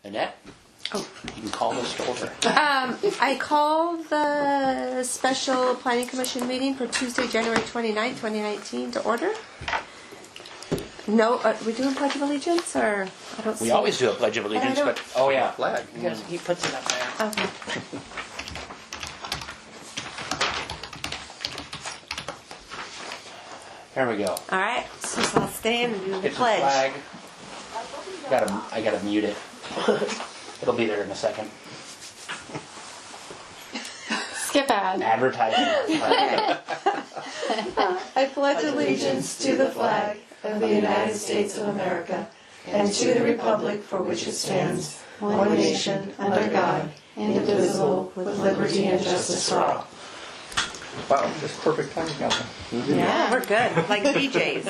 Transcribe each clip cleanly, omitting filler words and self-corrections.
Annette? Oh. You can call this to order. I call the special planning commission meeting for Tuesday, January 29th, 2019 to order. No, are we doing Pledge of Allegiance or I don't see We always do a Pledge of Allegiance, but oh yeah, Flag. because he puts it up there. Okay. There we go. All right, so I'll stand and do the It's a pledge. flag. I gotta mute it. It'll be there in a second. Skip ad. Advertising. I pledge allegiance to the flag of the United States of America and to the republic for which it stands, one nation, under God, indivisible, with liberty and justice for all. Wow, just perfect timing, Catherine. Yeah, we're good, like BJ's.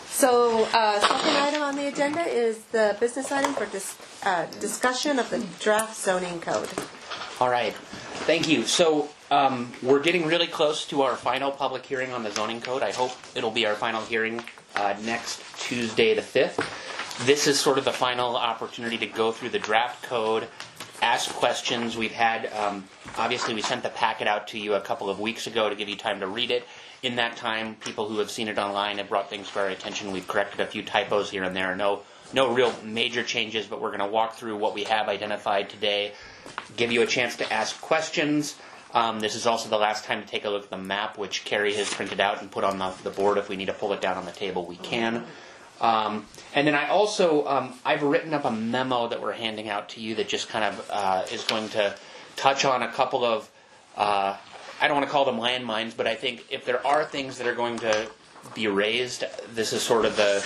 So, second item on the agenda is the business item for discussion of the draft zoning code. All right. Thank you. So we're getting really close to our final public hearing on the zoning code. I hope it'll be our final hearing next Tuesday the 5th. This is sort of the final opportunity to go through the draft code, ask questions. We've had, obviously we sent the packet out to you a couple of weeks ago to give you time to read it. In that time, people who have seen it online have brought things to our attention. We've corrected a few typos here and there. No real major changes, but we're going to walk through what we have identified today, give you a chance to ask questions. This is also the last time to take a look at the map, which Carrie has printed out and put on the board. If we need to pull it down on the table, we can. And then I also, I've written up a memo that we're handing out to you that just kind of is going to touch on a couple of, I don't want to call them landmines, but I think if there are things that are going to be raised, this is sort of the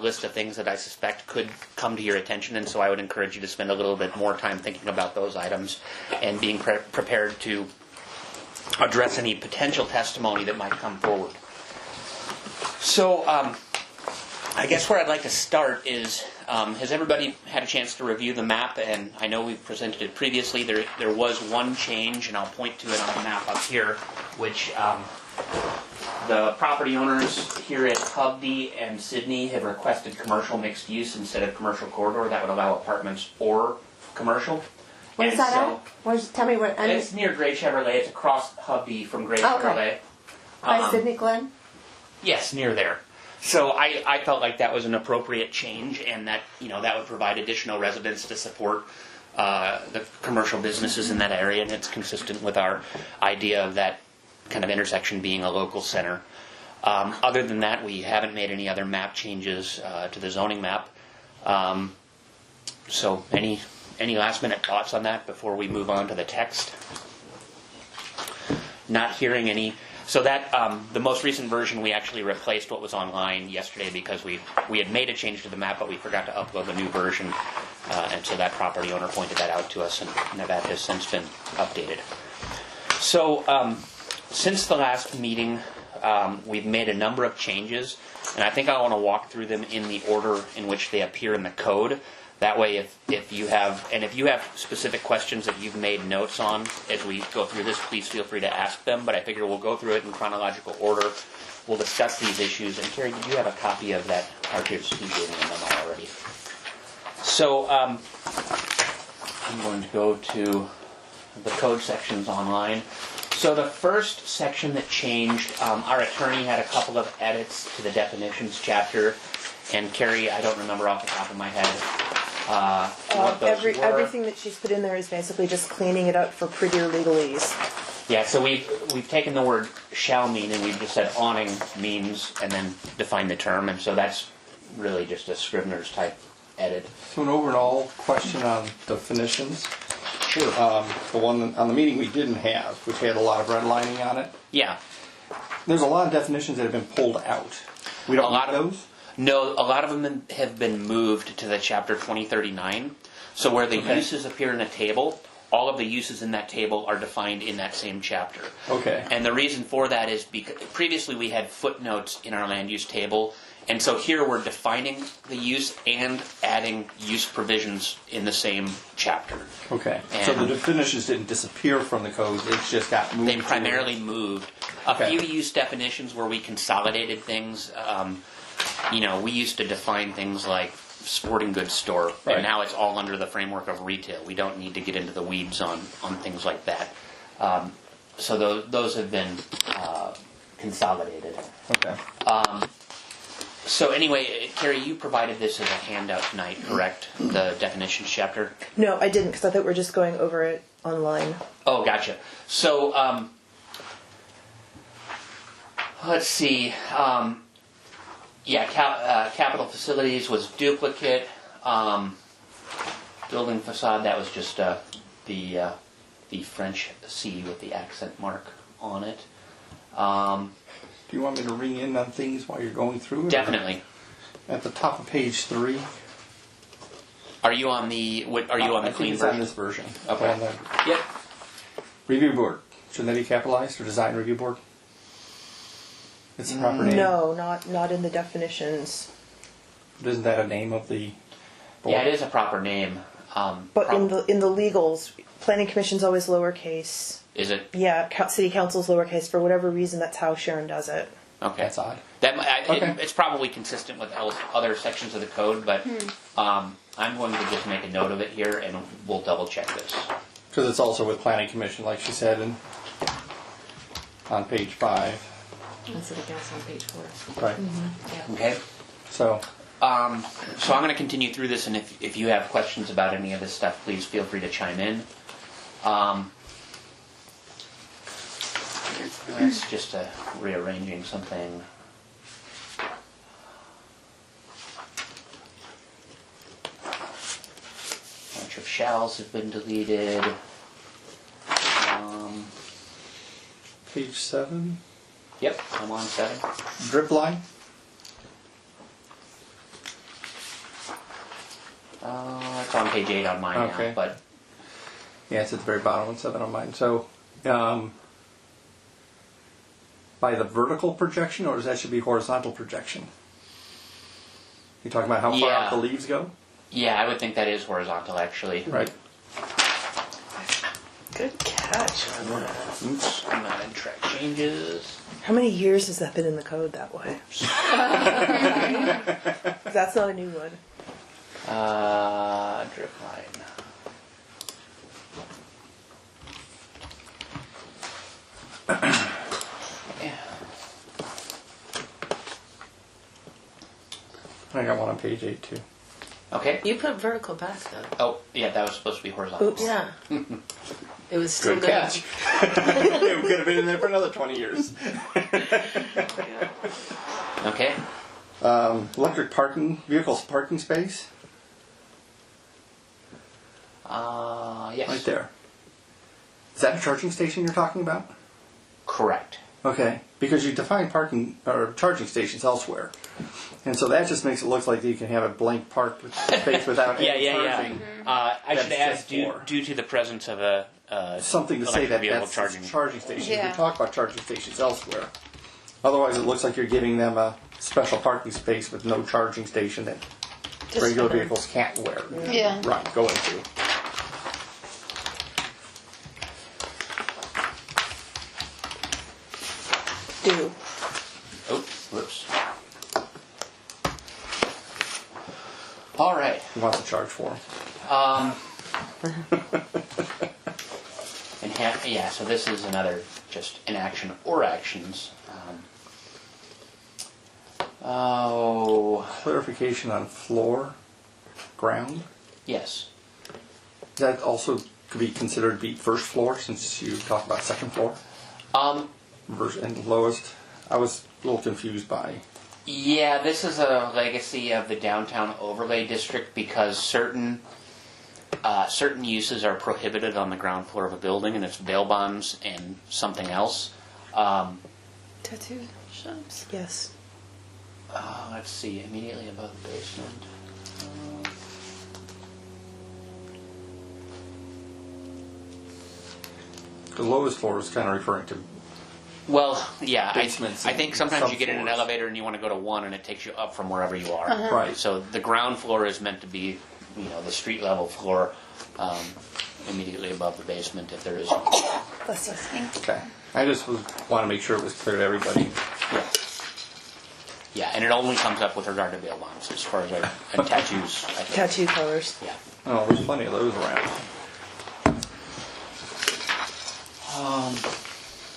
list of things that I suspect could come to your attention, and so I would encourage you to spend a little bit more time thinking about those items and being prepared to address any potential testimony that might come forward. So I guess where I'd like to start is, has everybody had a chance to review the map? And I know we've presented it previously. There was one change, and I'll point to it on the map up here, which the property owners here at Hubby and Sydney have requested commercial mixed use instead of commercial corridor. That would allow apartments or commercial. Where's that at? Tell me where. It's near Gray Chevrolet. It's across Hubby from Gray Okay. Chevrolet. By Sydney Glen? Yes, near there. So I felt like that was an appropriate change, and that that would provide additional residents to support the commercial businesses in that area, and it's consistent with our idea of that kind of intersection being a local center. Other than that, we haven't made any other map changes to the zoning map. So any last minute thoughts on that before we move on to the text? Not hearing any. So that the most recent version, we actually replaced what was online yesterday because we had made a change to the map, but we forgot to upload the new version, and so that property owner pointed that out to us, and that has since been updated. So since the last meeting, we've made a number of changes, and I think I want to walk through them in the order in which they appear in the code. That way, if you have specific questions that you've made notes on as we go through this, please feel free to ask them. But I figure we'll go through it in chronological order. We'll discuss these issues. And Carrie, did you have a copy of that cartridge you gave me a memo already? So I'm going to go to the code sections online. So the first section that changed, our attorney had a couple of edits to the definitions chapter. And Carrie, I don't remember off the top of my head. What those were. Everything that she's put in there is basically just cleaning it up for prettier legalese. Yeah, so we've taken the word shall mean and we've just said awning means and then defined the term, and so that's really just a Scrivener's type edit. So an overall question on definitions. Sure. The one on the meeting we didn't have, which had a lot of redlining on it. Yeah. There's a lot of definitions that have been pulled out. We don't need those? No, a lot of them have been moved to the chapter 2039. So where the uses appear in a table, all of the uses in that table are defined in that same chapter. Okay. And the reason for that is because previously we had footnotes in our land use table, and so here we're defining the use and adding use provisions in the same chapter. Okay. So the definitions didn't disappear from the code, it's just got moved. They primarily moved. A few use definitions where we consolidated things. We used to define things like sporting goods store, Right. and now it's all under the framework of retail. We don't need to get into the weeds on things like that. So those have been consolidated. Okay. So anyway, Carrie, you provided this as a handout tonight, correct? The definitions chapter? No, I didn't, because I thought we were just going over it online. Oh, gotcha. So, let's see. Capital facilities was duplicate. Building facade, that was just the French C with the accent mark on it. Do you want me to ring in on things while you're going through it? Definitely. At the top of page 3. Are you on the I think clean it's on version? this version. Okay. On the Yep. review board. Shouldn't that be capitalized, or design review board? It's the proper name. No, not in the definitions. Isn't that a name of the board? Yeah, it is a proper name. But in the legals, planning commission's always lowercase. Is it? Yeah, city council's lowercase. For whatever reason, that's how Sharon does it. Okay. That's odd. Okay. It's probably consistent with other sections of the code, but I'm going to just make a note of it here, and we'll double check this. Because it's also with planning commission, like she said, on page 5. That's what it goes on page 4. Right. Okay. So, So I'm going to continue through this, and if you have questions about any of this stuff, please feel free to chime in. That's just rearranging something. A bunch of shalls have been deleted. page 7, Yep, I'm on 7. drip line. It's on page 8 on mine Okay. now, but Yeah, it's at the very bottom of 7 on mine. So, by the vertical projection, or does that should be horizontal projection? You talking about how far Yeah. out the leaves go? yeah, I would think that is horizontal actually. Right. Good catch. Oops. I'm not in track changes. How many years has that been in the code that way? That's not a new one. Drip line. Yeah. I got one on page 8 too. Okay. You put vertical back though. Oh, yeah, that was supposed to be horizontal. Oops. Yeah. It was still Good catch. It could have been in there for another 20 years. Okay. Electric vehicles parking space, Yes. right there. Is that a charging station you're talking about? Correct. Okay, because you define parking or charging stations elsewhere, and so that just makes it look like you can have a blank park space without any charging. I should That's add, just for- due to the presence of a Something to say electric that vehicle that's charging. a charging station. You Yeah. can talk about charging stations elsewhere. Otherwise, it looks like you're giving them a special parking space with no charging station that regular vehicles can't Yeah. go into. Do. Oh, whoops. All right. Who wants to charge for them? Yeah, so this is another just inaction or actions. Clarification on floor, ground. Yes. That also could be considered be first floor, since you talked about second floor and lowest. I was a little confused by. Yeah, this is a legacy of the downtown overlay district because certain uses are prohibited on the ground floor of a building, and it's bail bonds and something else. Tattoo shops. Yes. Let's see, immediately above the basement. The lowest floor is kind of referring to. Well, yeah, I Basements think and sometimes you get in an subfloors. elevator and you want to go to 1 and it takes you up from wherever you are. Right. So the ground floor is meant to be, the street level floor immediately above the basement if there is one. That's us. Okay. I just want to make sure it was clear to everybody. Yeah. Yeah, and it only comes up with regard to bail bonds as far as our and tattoos. I think. Tattoo colors. Yeah. Oh, there's plenty of those around.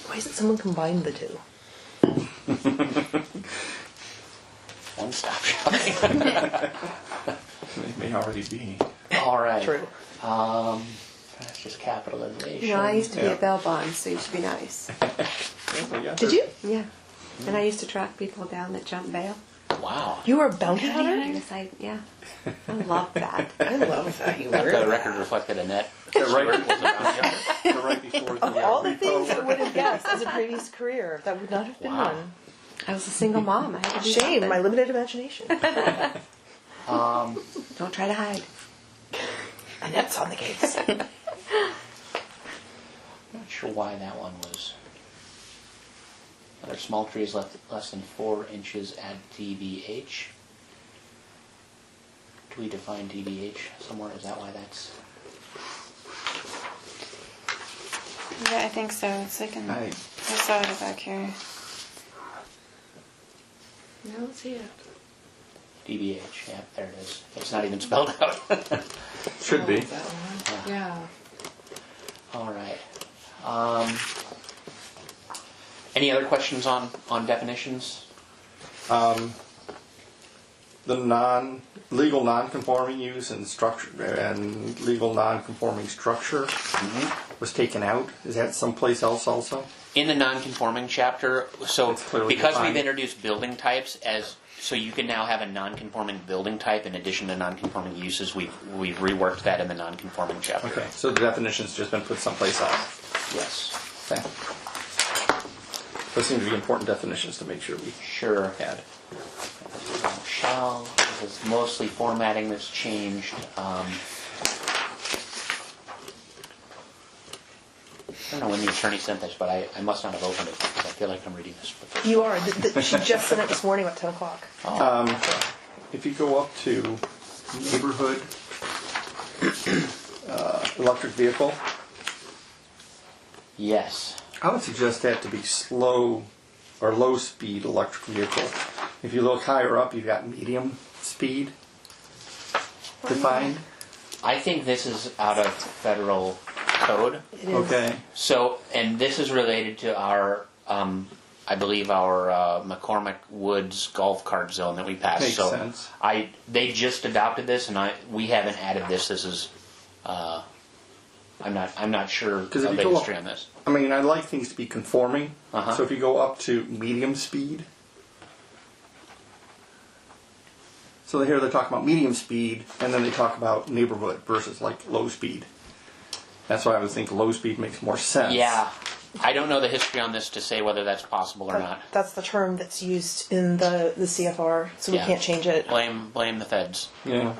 Why isn't someone combined the two? One stop shopping. They may already be. All right. True. That's just capitalization. You know, I used to be Yeah. a bail bond, so you should be nice. Did you? Yeah. And I used to track people down that jump bail. Wow. You were a bounty hunter? Yes, yeah. I love that. I love that you The were. record reflected Annette. that right? Stewart was a bounty hunter. So right before the Of all the repo. things I would have guessed as a previous career, that would not have been Wow. one. I was a single mom. I had to do Shame, something. my limited imagination. Don't try to hide. Annette's on the case. Not sure why that one was. Other small trees less than 4 inches at DBH. Do we define DBH somewhere? Is that why that's? Yeah, I think so. It's like in. I I saw it back here. No, let's see it. DBH, yeah, there it is. It's not even spelled out. should be. Yeah. All right. Any other questions on definitions? The legal non-conforming use and structure and legal non-conforming structure was taken out. Is that someplace else also? In the non-conforming chapter, so It's clearly because defined. we've introduced building types so you can now have a non-conforming building type in addition to non-conforming uses. We've reworked that in the non-conforming chapter. Okay, so the definition's just been put someplace else. Yes. Okay. Those seem to be important definitions to make sure we Sure. had. Shall, it's mostly formatting that's changed. I don't know when the attorney sent this, but I must not have opened it because I feel like I'm reading this. You are. She just sent it this morning at 10 o'clock. If you go up to neighborhood electric vehicle, Yes. I would suggest that to be slow or low speed electric vehicle. If you look higher up, you've got medium speed defined. I think this is out of federal code. It is. Okay. So, and this is related to our, I believe our McCormick Woods golf cart zone that we passed. Makes so sense. They just adopted this, and we haven't added this. This is, I'm not sure of 'Cause if the you go history up- on this. I mean, I like things to be conforming. Uh-huh. So if you go up to medium speed, so here they're talking about medium speed, and then they talk about neighborhood versus like low speed. That's why I would think low speed makes more sense. Yeah, I don't know the history on this to say whether that's possible or not. That's the term that's used in the CFR, so we Yeah. can't change it. Blame the feds. Yeah.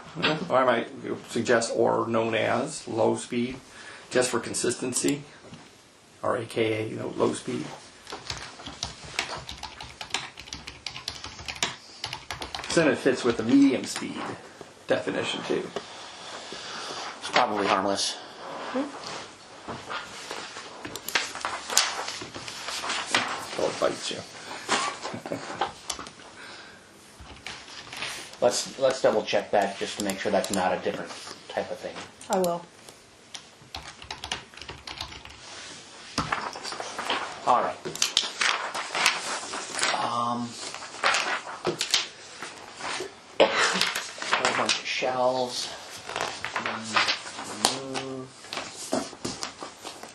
Or I might suggest or known as low speed, just for consistency, or AKA low speed. So then it fits with the medium speed definition too. It's probably harmless. Until it bites you. Let's double check that just to make sure that's not a different type of thing. I will. All right. A bunch of shells.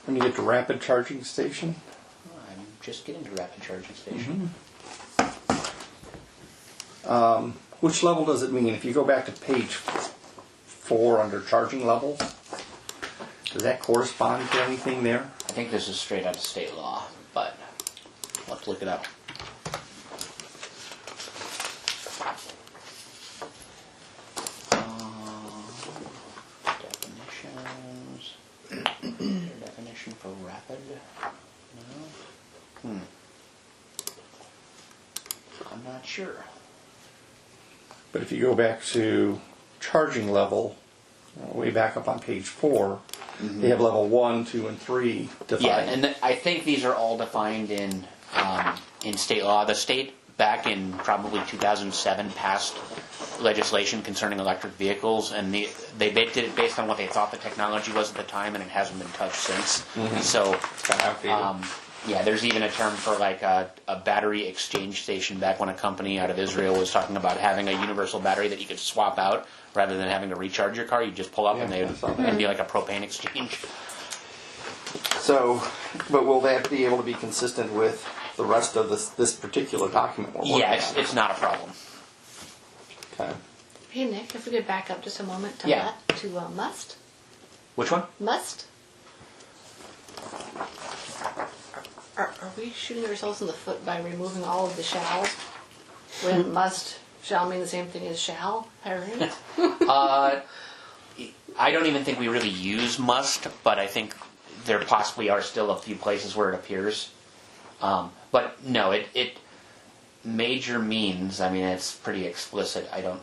When you get to rapid charging station, I'm just getting to rapid charging station. which level does it mean? If you go back to page 4 under charging levels, does that correspond to anything there? I think this is straight out of state law, but I'll have to look it up. Definitions. Definition for rapid? No? I'm not sure. But if you go back to charging level, way back up on page 4, they have level 1, 2, and 3 defined. Yeah, and I think these are all defined in state law. The state back in probably 2007 passed legislation concerning electric vehicles, and they did it based on what they thought the technology was at the time, and it hasn't been touched since. So, Kind of outdated. yeah, there's even a term for like a battery exchange station back when a company out of Israel was talking about having a universal battery that you could swap out rather than having to recharge your car. You just pull up and Yeah, I saw that. it'd be like a propane exchange. So, but will that be able to be consistent with the rest of this particular document we're working Yeah, on? it's not a problem. Okay. Hey Nick, if we could back up just a moment to Yeah. must. Which one? Must? Are we shooting ourselves in the foot by removing all of the shalls? When must, shall mean the same thing as shall, Irene? I don't even think we really use must, but I think there possibly are still a few places where it appears. But no, it major means, I mean, it's pretty explicit. I don't.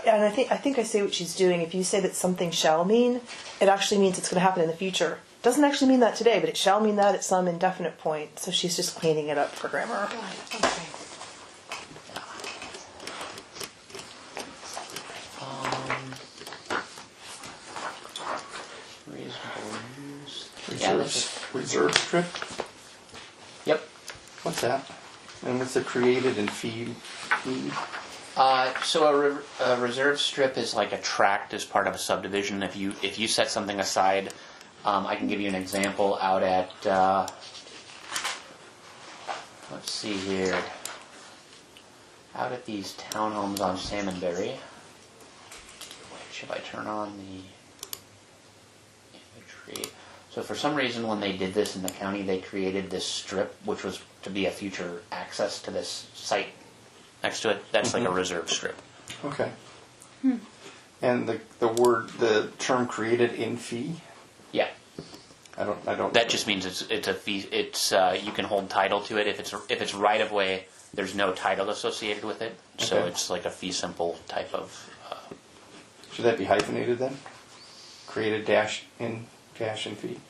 And I think I say what she's doing. If you say that something shall mean, it actually means it's going to happen in the future. Doesn't actually mean that today, but it shall mean that at some indefinite point. So she's just cleaning it up for grammar. Right, okay. Reasonable use. Yeah, Reserve strip? Yep. What's that? And what's the created and feed? So a reserve strip is like a tract as part of a subdivision. If you set something aside, I can give you an example out at let's see here, out at these townhomes on Salmonberry. Which, if I turn on the imagery, so for some reason when they did this in the county, they created this strip which was to be a future access to this site next to it. That's like a reserve strip. Okay. And the term created in fee? Yeah. I don't. That just means it's a fee. It's you can hold title to it if it's right of way. There's no title associated with it, so Okay. it's like a fee simple type of. Should that be hyphenated then? Created dash in fee?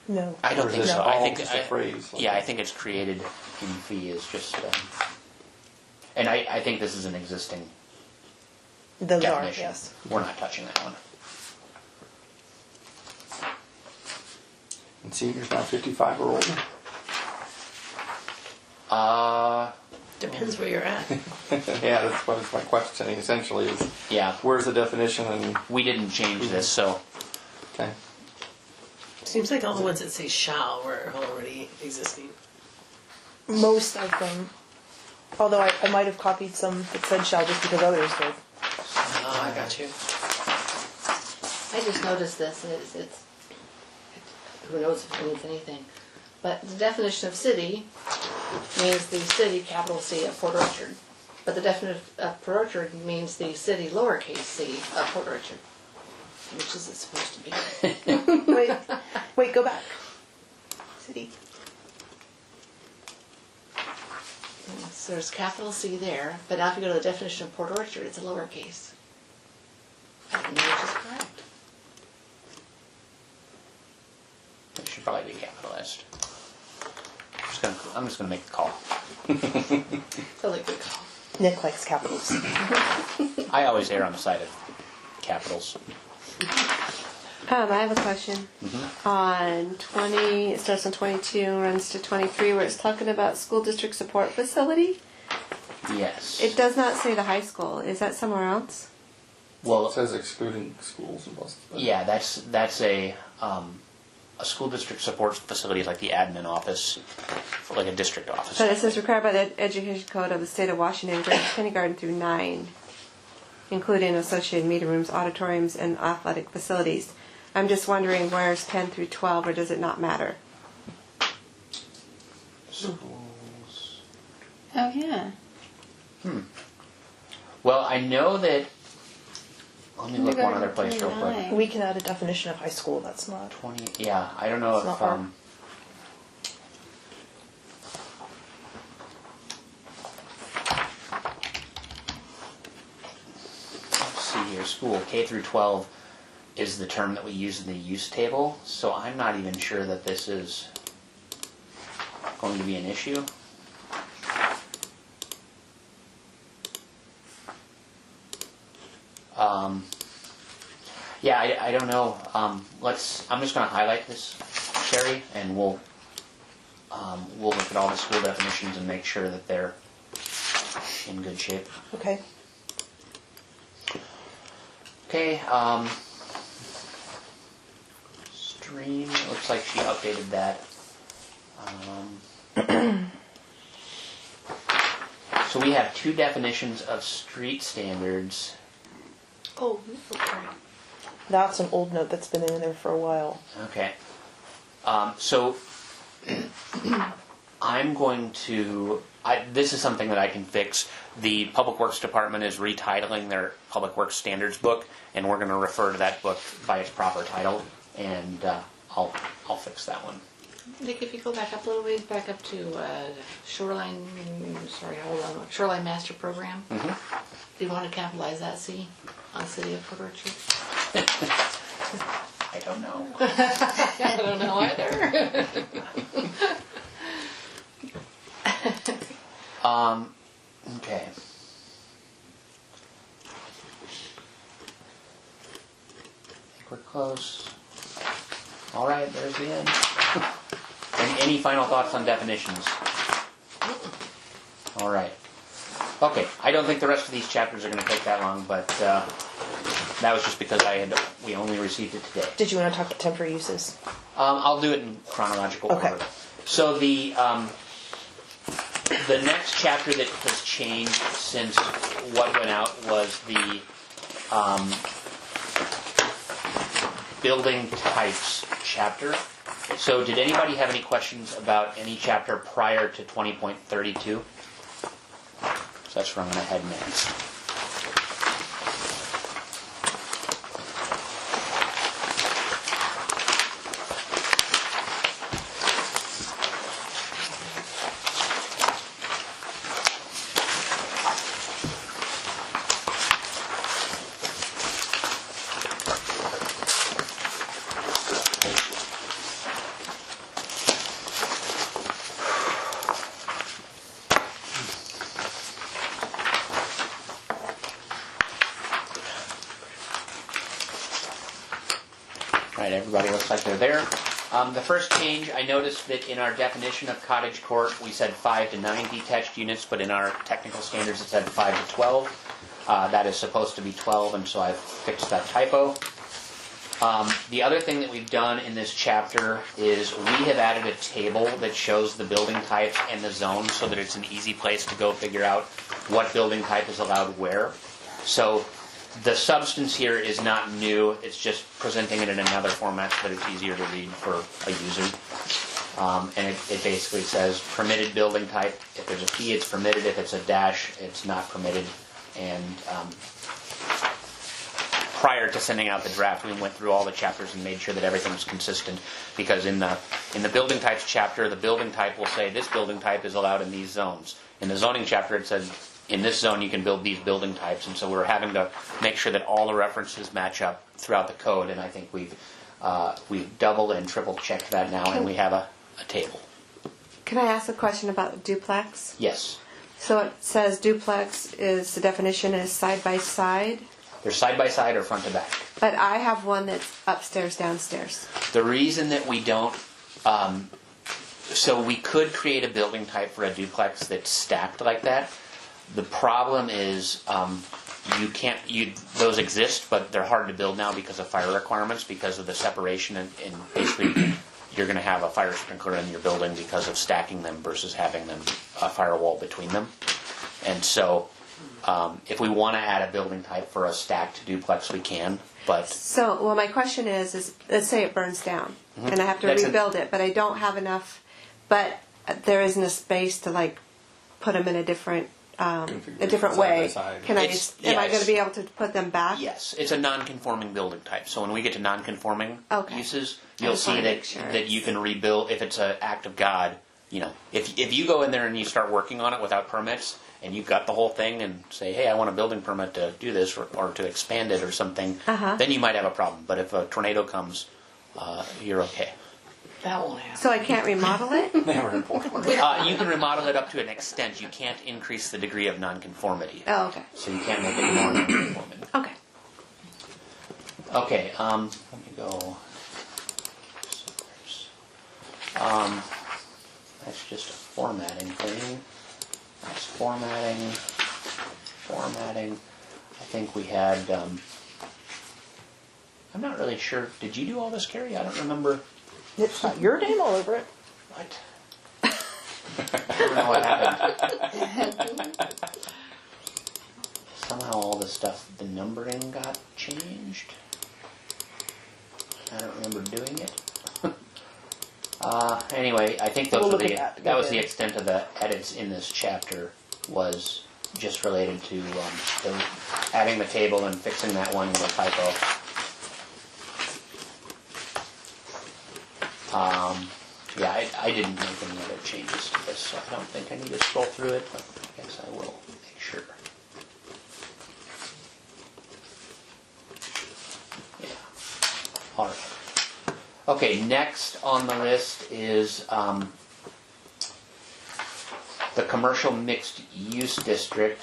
No. I don't Or is think this so. all I think just a phrase? yeah, I think it's created in fee is just. And I think this is an existing Those are, definition. yes. We're not touching that one. And seniors now 55 or older? Depends where you're at. Yeah, that's what my question essentially is. Yeah, Where's the definition and we didn't change this, so okay. Seems like all the ones that say shall were already existing. Most of them. Although I might have copied some that said shall just because others did. Oh, I got you. I just noticed this, and it's who knows if it means anything. But the definition of city means the city, capital C, of Port Orchard. But the definition of Port Orchard means the city, lowercase c, of Port Orchard. Which is it supposed to be? Wait, go back. City. So there's capital C there, but now if you go to the definition of Port Orchard, it's a lowercase. I don't know which is correct. it should probably be capitalist. I'm just gonna make the call. Really good call. Nick likes capitals. I always err on the side of capitals. I have a question. On 20, it starts on 22, runs to 23, where it's talking about school district support facility. Yes. It does not say the high school. Is that somewhere else? Well, It says excluding schools and buses. yeah, that's a school district support facility is like the admin office, for like a district office. But it says required by the Education Code of the State of Washington, grades kindergarten through 9, including associated meeting rooms, auditoriums, and athletic facilities. I'm just wondering where's 10 through 12, or does it not matter? Schools. Oh, yeah. Well, I know that. Let me look one other place real quick. 29. We can add a definition of high school. That's not. 20. Yeah, I don't know It's if. not hard. Let's see here. School K through 12 is the term that we use in the use table, so I'm not even sure that this is going to be an issue. Yeah, I don't know. I'm just going to highlight this, Sherry, and we'll look at all the school definitions and make sure that they're in good shape. Okay. Okay. Stream. Looks like she updated that. So we have two definitions of street standards. Oh, okay. That's an old note that's been in there for a while. Okay. So I'm going to. This is something that I can fix. The Public Works Department is retitling their Public Works Standards book, and we're going to refer to that book by its proper title, and I'll fix that one. Nick, if you go back up a little ways, back up to Shoreline Master Program. Mm-hmm. Do you want to capitalize that C on City of Port Orchard? I don't know. I don't know either. Okay. I think we're close. All right, there's the end. And any final thoughts on definitions? All right. Okay, I don't think the rest of these chapters are going to take that long, but that was just because we only received it today. Did you want to talk about temporary uses? I'll do it in chronological Okay. order. So the next chapter that has changed since what went out was the building types chapter. So did anybody have any questions about any chapter prior to 20.32? So that's where I'm going to head next. Right, everybody looks like they're there. The first change, I noticed that in our definition of cottage court, we said 5 to 9 detached units, but in our technical standards it said 5 to 12. That is supposed to be 12, and so I've fixed that typo. The other thing that we've done in this chapter is we have added a table that shows the building types and the zones so that it's an easy place to go figure out what building type is allowed where. So the substance here is not new, it's just presenting it in another format so that it's easier to read for a user. And it basically says permitted building type. If there's a P, it's permitted. If it's a dash, it's not permitted. And prior to sending out the draft, we went through all the chapters and made sure that everything was consistent. Because in the building types chapter, the building type will say this building type is allowed in these zones. In the zoning chapter, it says in this zone you can build these building types. And so we're having to make sure that all the references match up throughout the code. And I think we've double and triple checked that now, and we have a table. Can I ask a question about duplex? Yes. So it says duplex is, the definition is side by side, They're side by side or front to back. but I have one that's upstairs, downstairs. The reason that we don't, so we could create a building type for a duplex that's stacked like that. The problem is those exist, but they're hard to build now because of fire requirements, because of the separation, and basically you're going to have a fire sprinkler in your building because of stacking them versus having them a firewall between them. And so if we want to add a building type for a stacked duplex, we can, but... So, well, my question is let's say it burns down, and I have to That's rebuild it, but I don't have enough, but there isn't a space to like put them in a different way. Side by side. Can am I going it's- to be able to put them back? Yes, it's a non-conforming building type. So when we get to non-conforming Okay. uses, I you'll just see wanna that make sure that you can rebuild if it's an act of God. You know, if you go in there and you start working on it without permits, and you've got the whole thing, and say, hey, I want a building permit to do this or to expand it or something, then you might have a problem. But if a tornado comes, you're okay. That won't happen. So I can't remodel it? Never important. You can remodel it up to an extent. You can't increase the degree of nonconformity. Oh, okay. So you can't make it more nonconforming. Okay. Okay, let me go. That's just a formatting thing. That's formatting. I think we had, I'm not really sure. Did you do all this, Carrie? I don't remember. It's got your name all over it. What? I don't know what happened. Somehow all the stuff, the numbering got changed. I don't remember doing it. Anyway, I think those We'll were look at that that was the together. extent of the edits in this chapter, was just related to adding the table and fixing that one little typo. Yeah, I didn't make any other changes to this, so I don't think I need to scroll through it, but I guess I will make sure. Yeah. All right. Okay, next on the list is the commercial mixed use district,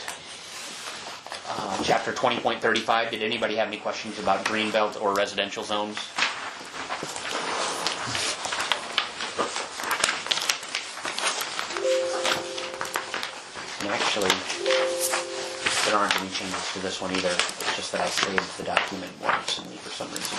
chapter 20.35. Did anybody have any questions about greenbelt or residential zones? And actually, there aren't any changes to this one either. It's just that I saved the document more recently for some reason.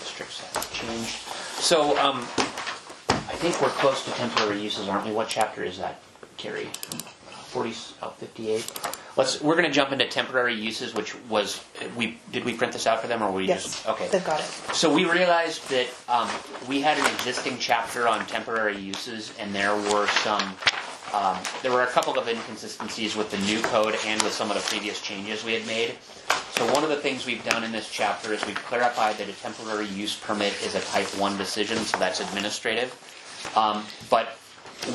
Districts have changed. So, I think we're close to temporary uses, aren't we? What chapter is that, Carrie? 58. We're going to jump into temporary uses, which was did we print this out for them, or we Yes, just okay? they've got it. So we realized that we had an existing chapter on temporary uses, and there were a couple of inconsistencies with the new code and with some of the previous changes we had made. So one of the things we've done in this chapter is we've clarified that a temporary use permit is a type 1 decision, so that's administrative. But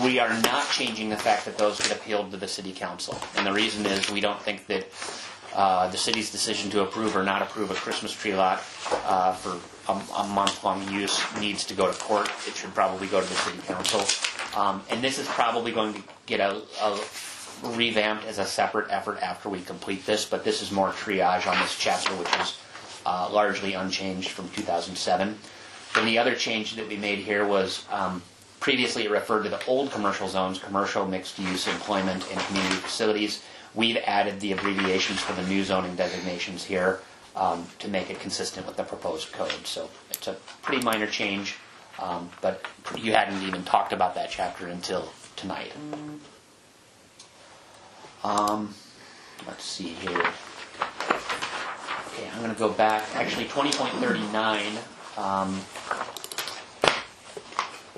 we are not changing the fact that those get appealed to the city council. And the reason is we don't think that the city's decision to approve or not approve a Christmas tree lot for a month-long use needs to go to court. It should probably go to the city council. And this is probably going to get a revamped as a separate effort after we complete this, but this is more triage on this chapter, which is largely unchanged from 2007. Then the other change that we made here was previously it referred to the old commercial zones, commercial, mixed use, employment, and community facilities. We've added the abbreviations for the new zoning designations here to make it consistent with the proposed code. So it's a pretty minor change, but you hadn't even talked about that chapter until tonight. Let's see here. Okay, I'm going to go back. Actually, 20.39.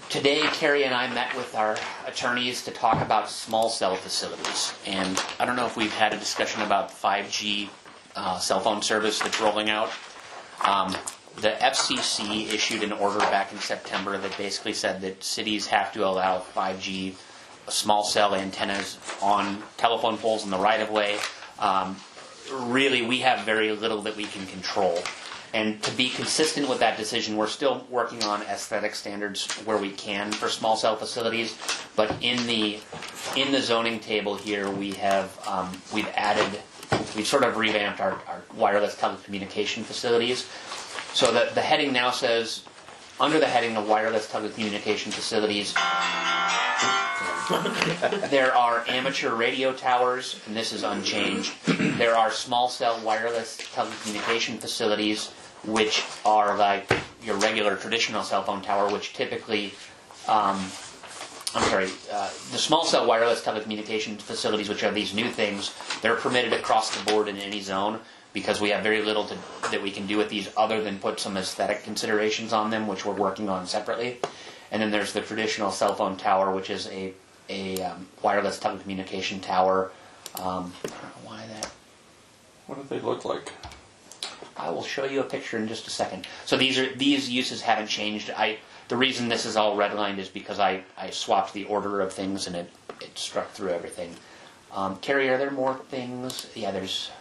Today, Carrie and I met with our attorneys to talk about small cell facilities. And I don't know if we've had a discussion about 5G cell phone service that's rolling out. The FCC issued an order back in September that basically said that cities have to allow 5G small cell antennas on telephone poles in the right-of-way. Really, we have very little that we can control. And to be consistent with that decision, we're still working on aesthetic standards where we can for small cell facilities. But in the zoning table here, we've sort of revamped our wireless telecommunication facilities. So that the heading now says, under the heading of wireless telecommunication facilities, there are amateur radio towers, and this is unchanged. There are small cell wireless telecommunication facilities, which are like your regular traditional cell phone tower, which typically, the small cell wireless telecommunication facilities, which are these new things, they're permitted across the board in any zone because we have very little that we can do with these other than put some aesthetic considerations on them, which we're working on separately. And then there's the traditional cell phone tower, which is a wireless telecommunication tower. I don't know why that. What do they look like? I will show you a picture in just a second. So these uses haven't changed. The reason this is all redlined is because I swapped the order of things and it struck through everything. Carrie, are there more things? Yeah, there's.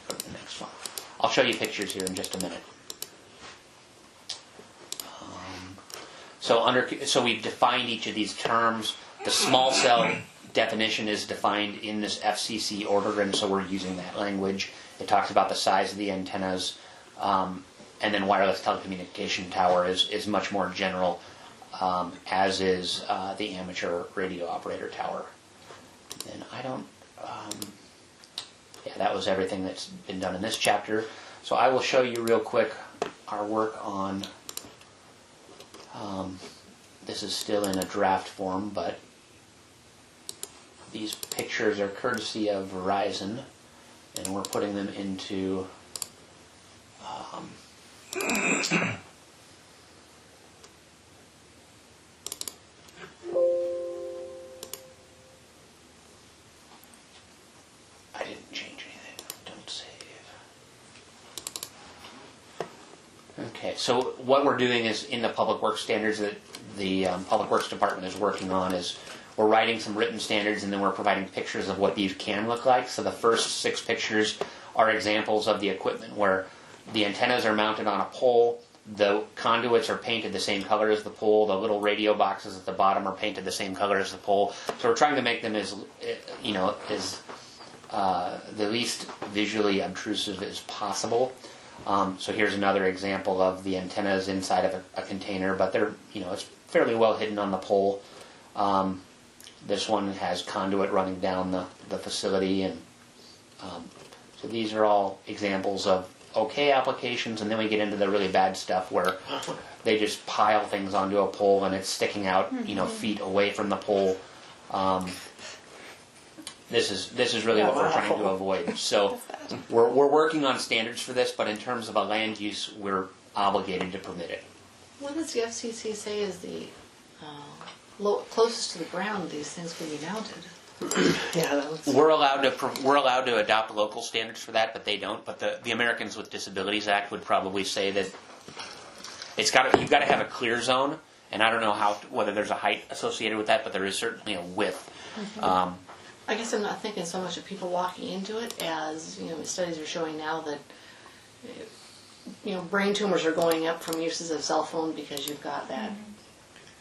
Go to the next one. I'll show you pictures here in just a minute. So we've defined each of these terms. The small cell definition is defined in this FCC order, and so we're using that language. It talks about the size of the antennas, and then wireless telecommunication tower is much more general, as is the amateur radio operator tower. And that was everything that's been done in this chapter. So I will show you real quick our work on, this is still in a draft form, but these pictures are courtesy of Verizon, and we're putting them into I didn't change anything. Don't save. Okay, so what we're doing is in the Public Works standards that the Public Works Department is working on is we're writing some written standards, and then we're providing pictures of what these can look like. So the first 6 pictures are examples of the equipment where the antennas are mounted on a pole, the conduits are painted the same color as the pole, the little radio boxes at the bottom are painted the same color as the pole. So we're trying to make them as the least visually obtrusive as possible. So here's another example of the antennas inside of a container, but they're, it's fairly well hidden on the pole. This one has conduit running down the facility, and so these are all examples of okay applications, and then we get into the really bad stuff where they just pile things onto a pole and it's sticking out, feet away from the pole. This is really what we're trying to avoid. So we're working on standards for this, but in terms of a land use, we're obligated to permit it. What does the FCC say is the closest to the ground these things can be mounted? We're allowed to adopt local standards for that, but they don't. But the Americans with Disabilities Act would probably say that you've got to have a clear zone, and I don't know whether there's a height associated with that, but there is certainly a width. I guess I'm not thinking so much of people walking into it as studies are showing now that brain tumors are going up from uses of cell phone because you've got that.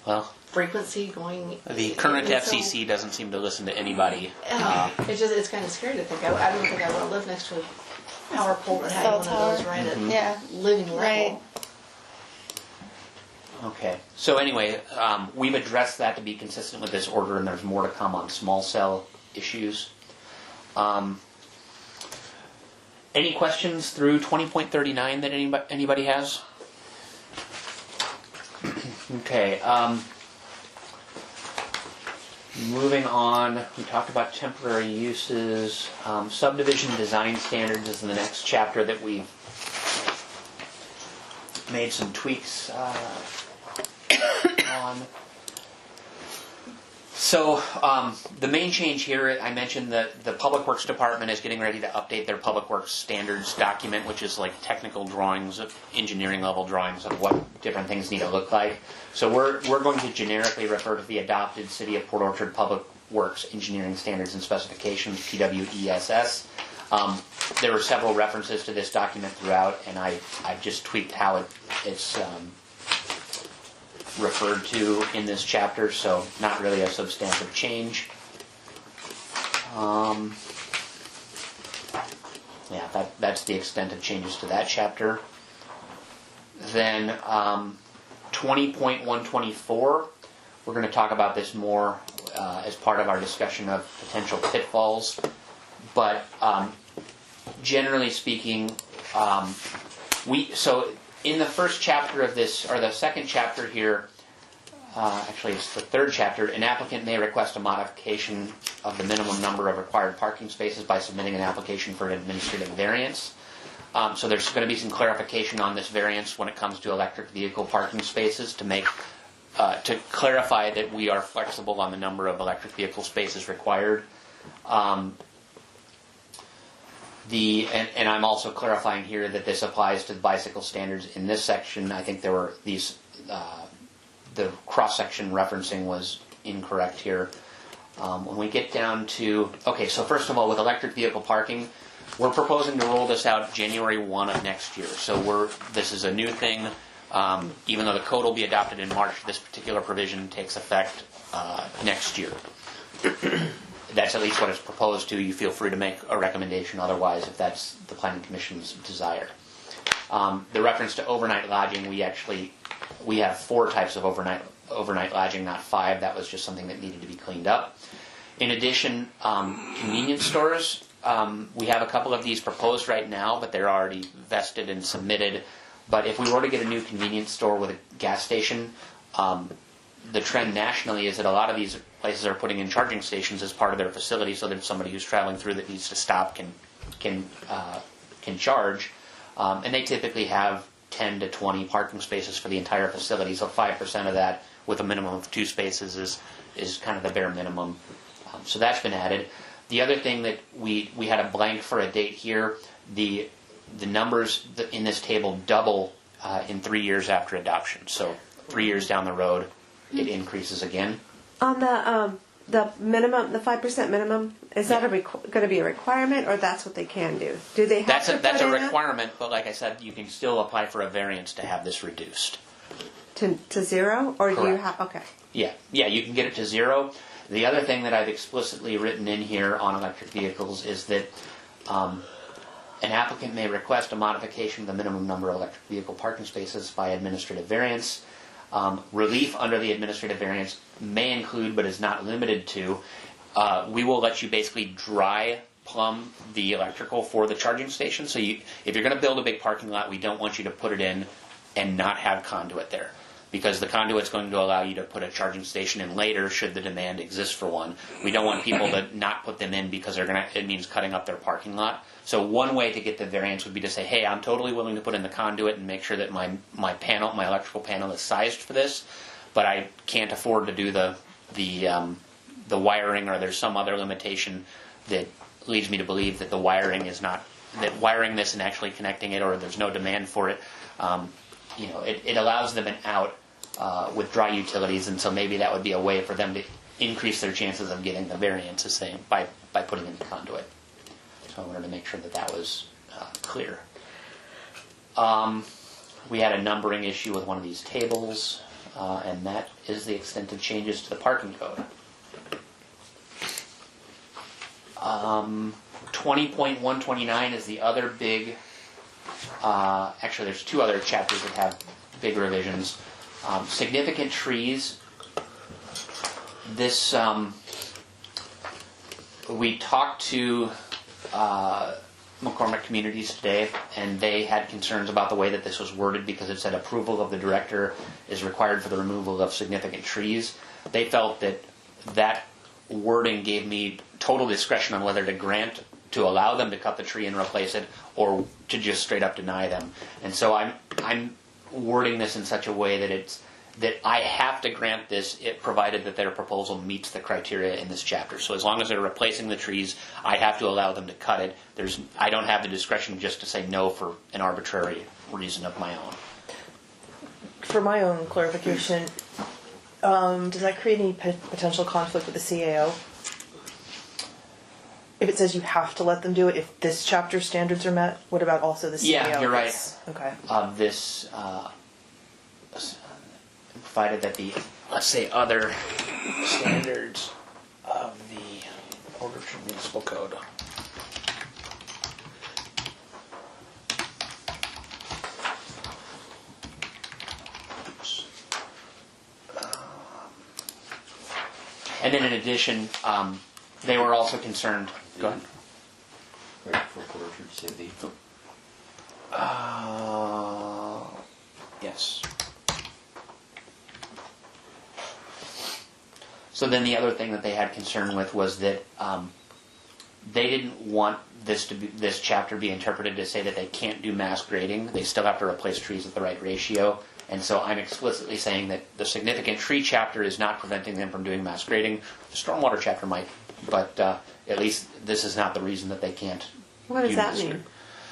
Well, frequency going. The current FCC doesn't seem to listen to anybody. It's kind of scary to think. I don't think I want to live next to a power pole that had one of those right at living level. Right. Okay. So anyway, we've addressed that to be consistent with this order, and there's more to come on small cell issues. Any questions through 20.39 that anybody has? Okay. Moving on, we talked about temporary uses. Subdivision design standards is in the next chapter that we've made some tweaks on. So the main change here, I mentioned that the Public Works Department is getting ready to update their Public Works standards document, which is like technical drawings, engineering level drawings of what different things need to look like. So we're going to generically refer to the adopted City of Port Orchard Public Works Engineering Standards and Specifications, PWESS. There were several references to this document throughout, and I've just tweaked how it's referred to in this chapter, so not really a substantive change. That's the extent of changes to that chapter. Then 20.124, we're going to talk about this more as part of our discussion of potential pitfalls, but generally speaking, so in the first chapter of this, or the second chapter here, actually it's the third chapter, an applicant may request a modification of the minimum number of required parking spaces by submitting an application for an administrative variance. So there's going to be some clarification on this variance when it comes to electric vehicle parking spaces to clarify that we are flexible on the number of electric vehicle spaces required. And I'm also clarifying here that this applies to the bicycle standards in this section. I think there were the cross-section referencing was incorrect here. When we get down to, so first of all, with electric vehicle parking, we're proposing to roll this out January 1 of next year. So this is a new thing. Even though the code will be adopted in March, this particular provision takes effect next year. That's at least what it's proposed to. You feel free to make a recommendation otherwise if that's the Planning Commission's desire. The reference to overnight lodging, we have 4 types of overnight lodging, not 5. That was just something that needed to be cleaned up. In addition, convenience stores, we have a couple of these proposed right now, but they're already vested and submitted. But if we were to get a new convenience store with a gas station, the trend nationally is that a lot of these places are putting in charging stations as part of their facility, so that somebody who's traveling through that needs to stop can charge. And they typically have 10 to 20 parking spaces for the entire facility. So 5% of that, with a minimum of 2 spaces, is kind of the bare minimum. So that's been added. The other thing that we had a blank for a date here. The numbers in this table double in 3 years after adoption. So 3 years down the road, it increases again. On the minimum, the 5% minimum, is that going to be a requirement, or that's what they can do? Do they have to That's put a in requirement, but like I said, you can still apply for a variance to have this reduced. to 0, or do you Correct. have? Okay. Yeah, you can get it to 0. The other thing that I've explicitly written in here on electric vehicles is that an applicant may request a modification of the minimum number of electric vehicle parking spaces by administrative variance. Relief under the administrative variance may include, but is not limited to, we will let you basically dry plumb the electrical for the charging station. So if you're going to build a big parking lot, we don't want you to put it in and not have conduit there, because the conduit's going to allow you to put a charging station in later should the demand exist for one. We don't want people to not put them in because it means cutting up their parking lot. So one way to get the variance would be to say, hey, I'm totally willing to put in the conduit and make sure that my electrical panel is sized for this, but I can't afford to do the wiring, or there's some other limitation that leads me to believe that the wiring is not, that wiring this and actually connecting it, or there's no demand for it. It allows them an out with dry utilities, and so maybe that would be a way for them to increase their chances of getting the variance, by putting in the conduit. So I wanted to make sure that was clear. We had a numbering issue with one of these tables, and that is the extent of changes to the parking code. 20.129 is the other big, actually there's 2 other chapters that have big revisions. Significant trees. This, we talked to McCormick Communities today, and they had concerns about the way that this was worded, because it said approval of the director is required for the removal of significant trees. They felt that wording gave me total discretion on whether to allow them to cut the tree and replace it, or to just straight up deny them. And so I'm wording this in such a way that I have to grant this, provided that their proposal meets the criteria in this chapter. So as long as they're replacing the trees, I have to allow them to cut it. I don't have the discretion just to say no for an arbitrary reason of my own. For my own clarification, does that create any potential conflict with the CAO? If it says you have to let them do it, if this chapter standards are met, what about also the CAO? Yeah, you're right. Okay. This, provided that the, let's say, other standards of the Order Municipal Code. Oops. And then in addition, they were also concerned. Go ahead. Right for Orchard City. Yes. So then the other thing that they had concern with was that they didn't want this chapter be interpreted to say that they can't do mass grading. They still have to replace trees at the right ratio. And so I'm explicitly saying that the significant tree chapter is not preventing them from doing mass grading. The stormwater chapter might, but at least this is not the reason that they can't. What does that mean?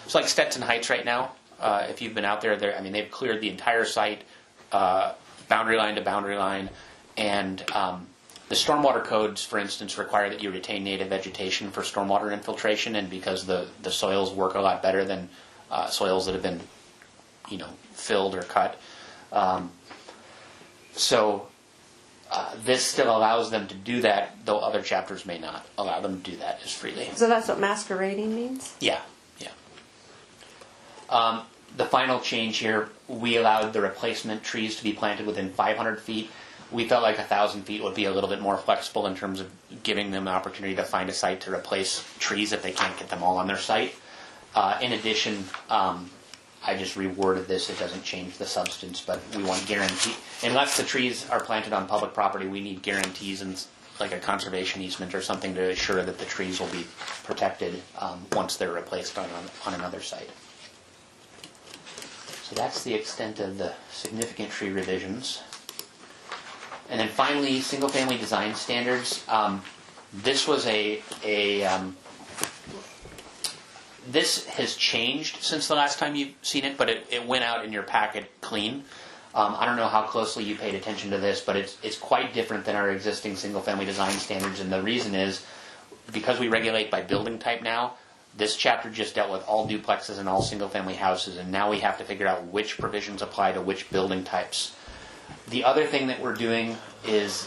It's like Stetson Heights right now. If you've been out there, they've cleared the entire site, boundary line to boundary line, and the stormwater codes, for instance, require that you retain native vegetation for stormwater infiltration, and because the soils work a lot better than soils that have been, filled or cut, This still allows them to do that, though other chapters may not allow them to do that as freely. So that's what masquerading means? Yeah. The final change here, we allowed the replacement trees to be planted within 500 feet. We felt like 1,000 feet would be a little bit more flexible in terms of giving them an opportunity to find a site to replace trees if they can't get them all on their site. In addition, I just reworded this. It doesn't change the substance, but we want guarantee. Unless the trees are planted on public property, we need guarantees and like a conservation easement or something to assure that the trees will be protected once they're replaced on another site. So that's the extent of the significant tree revisions. And then finally, single-family design standards. This was this has changed since the last time you've seen it, but it went out in your packet clean. I don't know how closely you paid attention to this, but it's quite different than our existing single-family design standards, and the reason is because we regulate by building type now. This chapter just dealt with all duplexes and all single-family houses, and now we have to figure out which provisions apply to which building types. The other thing that we're doing is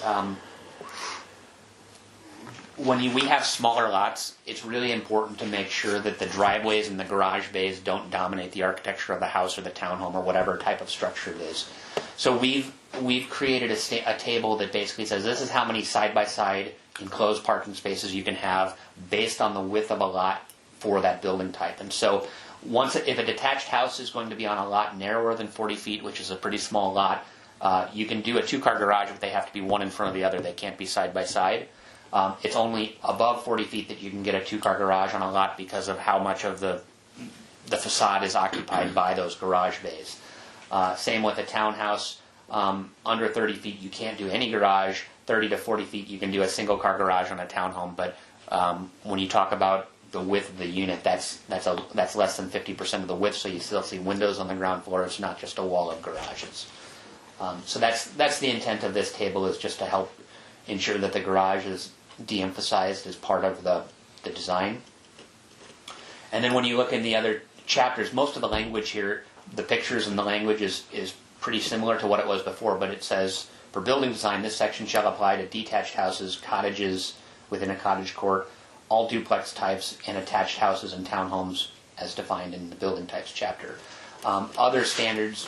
when we have smaller lots, it's really important to make sure that the driveways and the garage bays don't dominate the architecture of the house or the townhome or whatever type of structure it is. So we've created a table that basically says this is how many side-by-side enclosed parking spaces you can have based on the width of a lot for that building type. And so if a detached house is going to be on a lot narrower than 40 feet, which is a pretty small lot, you can do a two-car garage, but they have to be one in front of the other. They can't be side-by-side. It's only above 40 feet that you can get a two-car garage on a lot because of how much of the facade is occupied by those garage bays. Same with a townhouse. Under 30 feet, you can't do any garage. 30 to 40 feet, you can do a single-car garage on a townhome. But when you talk about the width of the unit, that's less than 50% of the width, so you still see windows on the ground floor. It's not just a wall of garages. So that's the intent of this table, is just to help ensure that the garage is de-emphasized as part of the design. And then when you look in the other chapters, most of the language here, the pictures and the language is pretty similar to what it was before, but it says, for building design, this section shall apply to detached houses, cottages within a cottage court, all duplex types, and attached houses and townhomes as defined in the building types chapter. Other standards,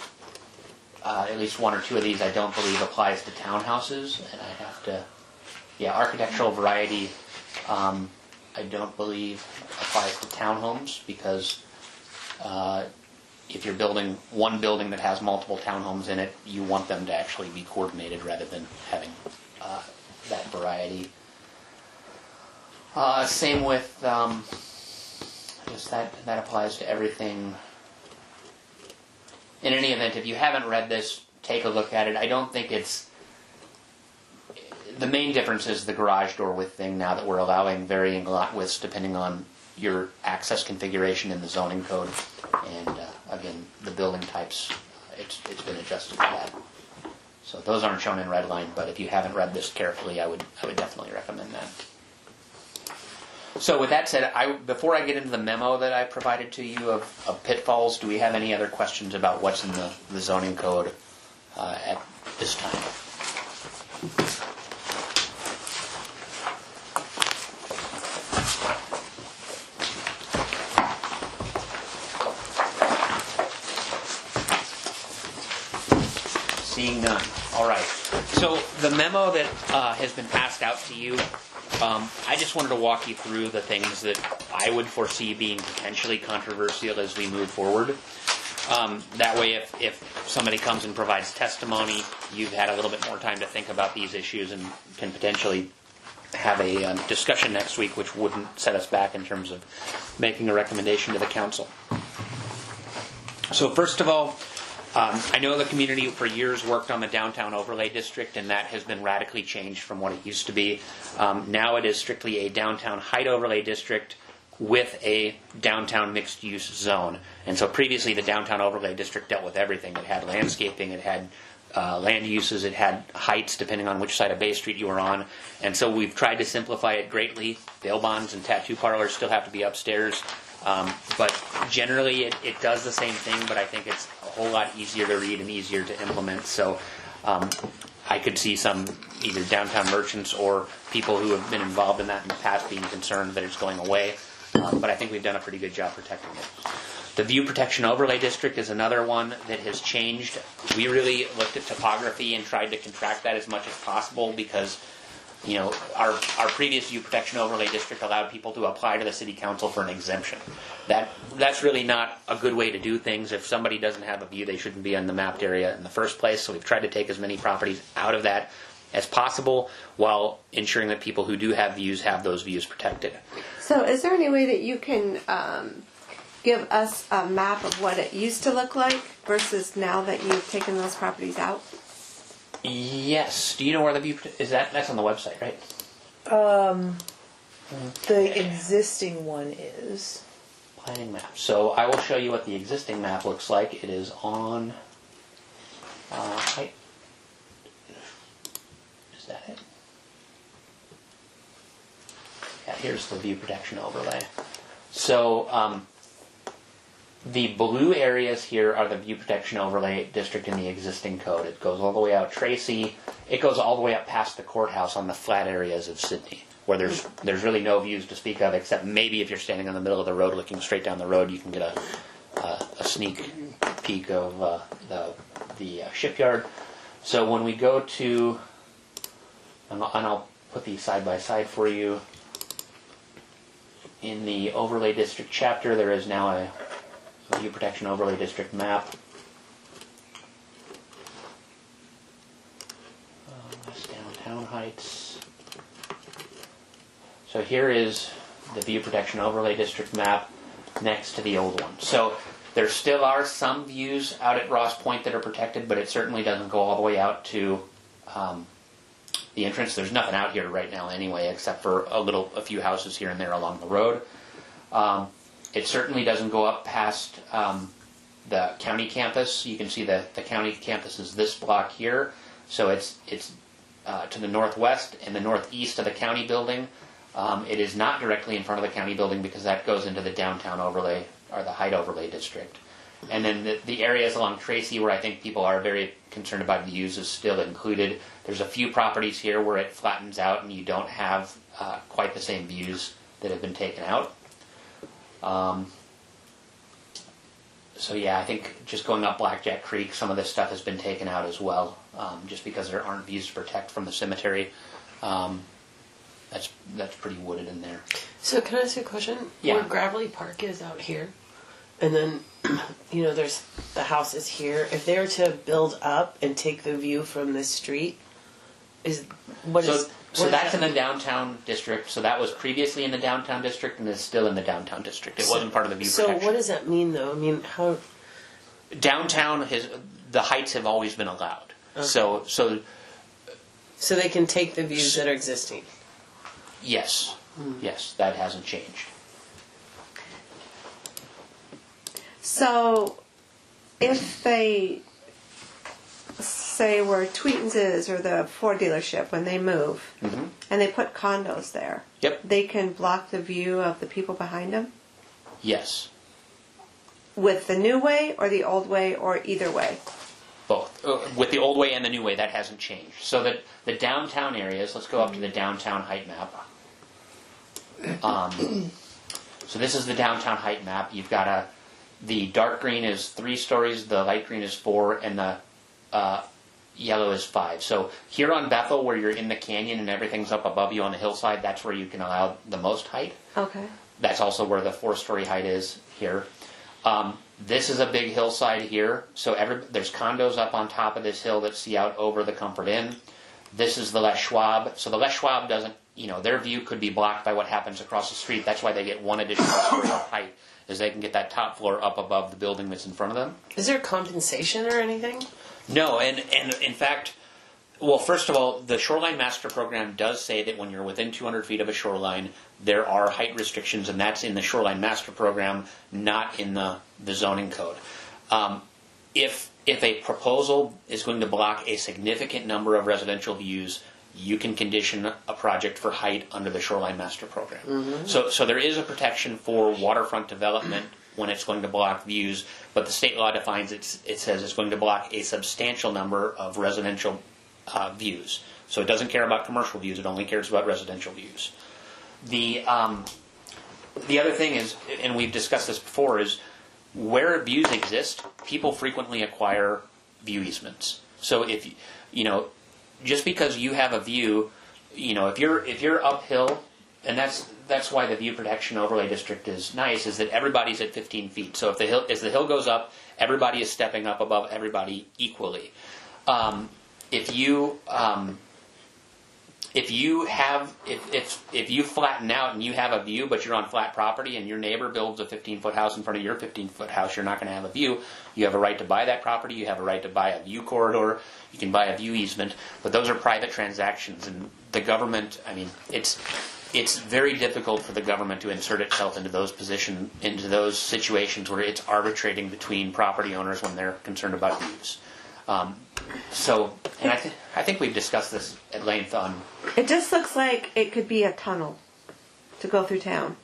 at least one or two of these, I don't believe applies to townhouses, and I have to, architectural variety, I don't believe applies to townhomes, because if you're building one building that has multiple townhomes in it, you want them to actually be coordinated rather than having that variety. Same with, I guess that applies to everything. In any event, if you haven't read this, take a look at it. I don't think the main difference is the garage door width thing now that we're allowing varying lot widths depending on your access configuration in the zoning code. And again, the building types, it's been adjusted to that. So those aren't shown in red line, but if you haven't read this carefully, I would definitely recommend that. So with that said, before I get into the memo that I provided to you of pitfalls, do we have any other questions about what's in the zoning code at this time? Seeing none. All right. So the memo that has been passed out to you, I just wanted to walk you through the things that I would foresee being potentially controversial as we move forward. That way, if somebody comes and provides testimony, you've had a little bit more time to think about these issues and can potentially have a discussion next week, which wouldn't set us back in terms of making a recommendation to the council. So first of all, I know the community for years worked on the downtown overlay district, and that has been radically changed from what it used to be. Now it is strictly a downtown height overlay district with a downtown mixed-use zone. And so previously the downtown overlay district dealt with everything. It had landscaping, it had land uses, it had heights depending on which side of Bay Street you were on. And so we've tried to simplify it greatly. Bail bonds and tattoo parlors still have to be upstairs. But generally it does the same thing, but I think it's a whole lot easier to read and easier to implement. So I could see some either downtown merchants or people who have been involved in that in the past being concerned that it's going away. But I think we've done a pretty good job protecting it. The View Protection Overlay District is another one that has changed. We really looked at topography and tried to contract that as much as possible because, you know, our previous View Protection Overlay District allowed people to apply to the City Council for an exemption. That's really not a good way to do things. If somebody doesn't have a view, they shouldn't be in the mapped area in the first place. So we've tried to take as many properties out of that as possible while ensuring that people who do have views have those views protected. So is there any way that you can give us a map of what it used to look like versus now that you've taken those properties out? Yes. Do you know where the view is? That's on the website, right? The existing one is. Planning map. So I will show you what the existing map looks like. It is on. Is that it? Yeah, here's the view protection overlay. So the blue areas here are the view protection overlay district in the existing code. It goes all the way out Tracy. It goes all the way up past the courthouse on the flat areas of Sydney, where there's really no views to speak of, except maybe if you're standing in the middle of the road looking straight down the road, you can get a sneak peek of the shipyard. So when we go to, and I'll put these side by side for you. In the overlay district chapter, there is now a view protection overlay district map. That's downtown heights. So here is the view protection overlay district map next to the old one. So there still are some views out at Ross Point that are protected, but it certainly doesn't go all the way out to the entrance. There's nothing out here right now anyway, except for a few houses here and there along the road. It certainly doesn't go up past the county campus. You can see the county campus is this block here. So it's to the northwest and the northeast of the county building. It is not directly in front of the county building because that goes into the downtown overlay or the height overlay district. And then the areas along Tracy where I think people are very concerned about views is still included. There's a few properties here where it flattens out and you don't have quite the same views that have been taken out. So yeah, I think just going up Blackjack Creek, some of this stuff has been taken out as well, just because there aren't views to protect from the cemetery. That's pretty wooded in there. So can I ask you a question? Yeah. Where Gravelly Park is out here, and then, you know, there's the houses here. If they were to build up and take the view from this street, So that's in the downtown district. So that was previously in the downtown district and is still in the downtown district. It wasn't part of the view protection. So what does that mean, though? I mean, how? Downtown, the heights have always been allowed. Okay. So they can take the views that are existing. Yes, yes, that hasn't changed. So if they say where Tweetins is or the Ford dealership when they move and they put condos there, Yep. they can block the view of the people behind them? Yes. With the new way or the old way or either way? Both. With the old way and the new way, that hasn't changed. So that the downtown areas, let's go up to the downtown height map. So this is the downtown height map. You've got the dark green is 3 stories, the light green is 4, and the yellow is 5. So here on Bethel, where you're in the canyon and everything's up above you on the hillside, that's where you can allow the most height. Okay. That's also where the 4-story height is here. This is a big hillside here, so there's condos up on top of this hill that see out over the Comfort Inn. This is the Les Schwab. So the Les Schwab doesn't, their view could be blocked by what happens across the street. That's why they get one additional story of height, is they can get that top floor up above the building that's in front of them. Is there compensation or anything? No, and in fact, well, first of all, the Shoreline Master Program does say that when you're within 200 feet of a shoreline, there are height restrictions, and that's in the Shoreline Master Program, not in the zoning code. If a proposal is going to block a significant number of residential views, you can condition a project for height under the Shoreline Master Program. So there is a protection for waterfront development when it's going to block views, but the state law defines it says it's going to block a substantial number of residential views. So it doesn't care about commercial views, it only cares about residential views. The other thing is, and we've discussed this before, is where views exist, people frequently acquire view easements. So if just because you have a view, if you're uphill, and that's why the view protection overlay district is nice, is that everybody's at 15 feet. So as the hill goes up, everybody is stepping up above everybody equally. If you flatten out and you have a view, but you're on flat property and your neighbor builds a 15-foot house in front of your 15-foot house, you're not going to have a view. You have a right to buy that property. You have a right to buy a view corridor. You can buy a view easement, but those are private transactions, and the government. I mean, it's very difficult for the government to insert itself into those situations where it's arbitrating between property owners when they're concerned about views. And I think we've discussed this at length on. It just looks like it could be a tunnel to go through town.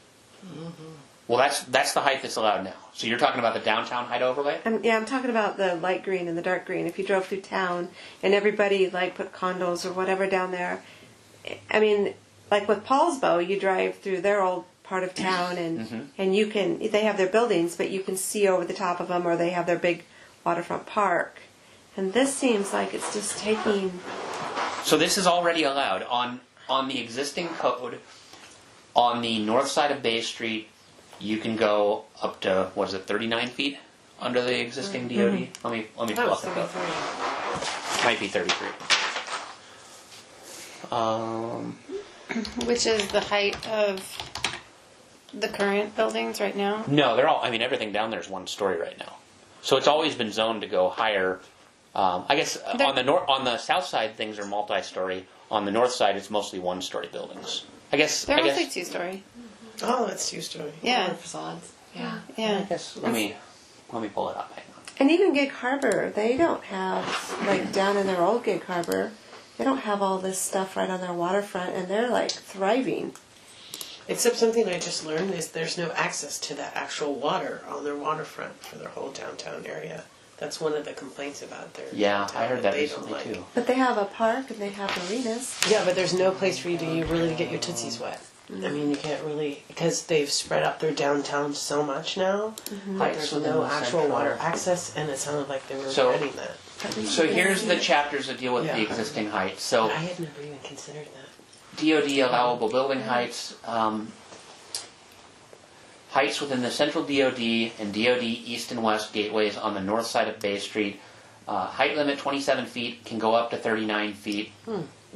Mm-hmm. Well, that's the height that's allowed now. So you're talking about the downtown height overlay? I'm talking about the light green and the dark green. If you drove through town and everybody put condos or whatever down there, I mean, like with Paulsbo, you drive through their old part of town and they have their buildings, but you can see over the top of them, or they have their big waterfront park. And this seems like it's just taking. So this is already allowed on the existing code. On the north side of Bay Street, you can go up to 39 feet under the existing DOD. Let me pull up the code. Might be 33. Which is the height of the current buildings right now? No, they're all. I mean, everything down there is one story right now. So it's always been zoned to go higher. I guess on the south side things are multi-story. On the north side, it's mostly one-story buildings. They're mostly two-story. Oh, that's two-story. Yeah. Facades. Yeah. Yeah. I guess let me pull it up. Hang on. And even Gig Harbor, they don't have, down in their old Gig Harbor, they don't have all this stuff right on their waterfront, and they're thriving. Except something I just learned is there's no access to that actual water on their waterfront for their whole downtown area. That's one of the complaints about their downtown I heard that they recently don't like. too. But they have a park and they have marinas. Yeah, but there's no place for you to really get your tootsies wet. I mean, you can't really, because they've spread out their downtown so much now, that there's no actual water access, and it sounded like they were regretting that. So here's the chapters that deal with the existing height. So I had never even considered that. DOD allowable building heights. Heights within the central DOD and DOD east and west gateways on the north side of Bay Street. Height limit 27 feet, can go up to 39 feet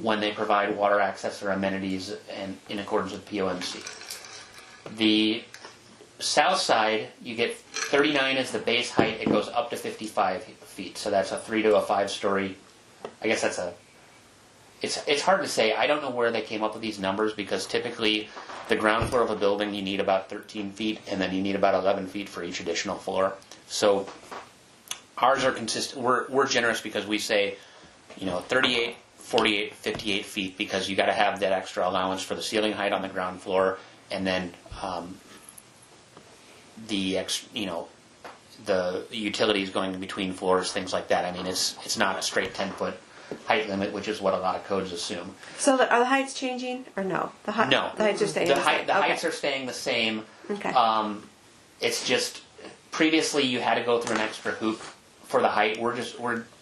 when they provide water access or amenities and in accordance with POMC. The south side, you get 39 as the base height, it goes up to 55 feet. So that's a 3 to a 5 story. I guess that's it's hard to say. I don't know where they came up with these numbers, because typically the ground floor of a building you need about 13 feet, and then you need about 11 feet for each additional floor. So ours are consistent. We're generous because we say, 38, 48, 58 feet, because you got to have that extra allowance for the ceiling height on the ground floor, and then the utilities going in between floors, things like that. I mean, it's not a straight 10-foot height limit, which is what a lot of codes assume. So are the heights changing, or no? No. The heights are staying The the same. heights are staying the same. Okay. It's just previously you had to go through an extra hoop for the height. We're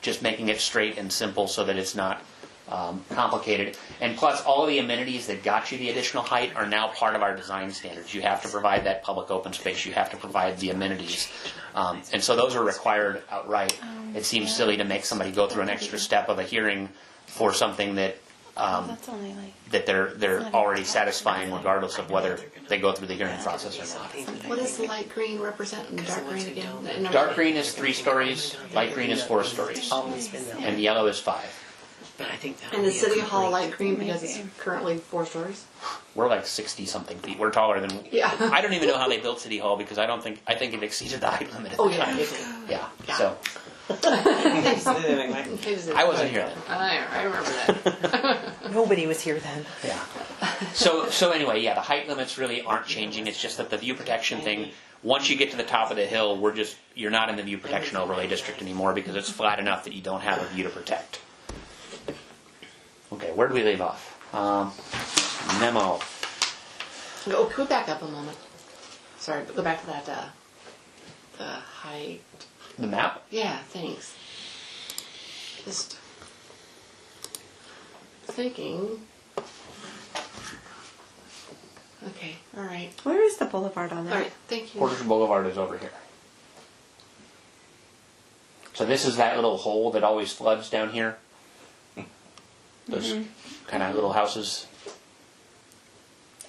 just making it straight and simple so that it's not complicated. And plus, all of the amenities that got you the additional height are now part of our design standards. You have to provide that public open space. You have to provide the amenities. And so those are required outright. It seems silly to make somebody go through an extra step of a hearing for something that That's only that they're already satisfying regardless of whether they go through the hearing process or not. What does the light green represent and the dark green again? Dark green is 3 stories, light green is 4 stories, and yellow is 5. But I think that And the city hall light green because it's currently 4 stories? We're like 60-something feet. We're taller than. Yeah. I don't even know how they built City Hall, because I think it exceeded the height limit at Oh, the yeah. time. Yeah. So I I wasn't here then. I remember that. Nobody was here then. Yeah. So anyway, yeah, the height limits really aren't changing. It's just that the view protection thing, Once you get to the top of the hill, you're not in the view protection overlay district anymore because it's flat enough that you don't have a view to protect. Okay, where do we leave off? Memo. Go back up a moment. Sorry, but go back to that, the height. The map? Yeah, thanks. Just thinking. Okay, all right. Where is the boulevard on that? All right, thank you. Portage Boulevard is over here. So this is that little hole that always floods down here. Those kind of little houses.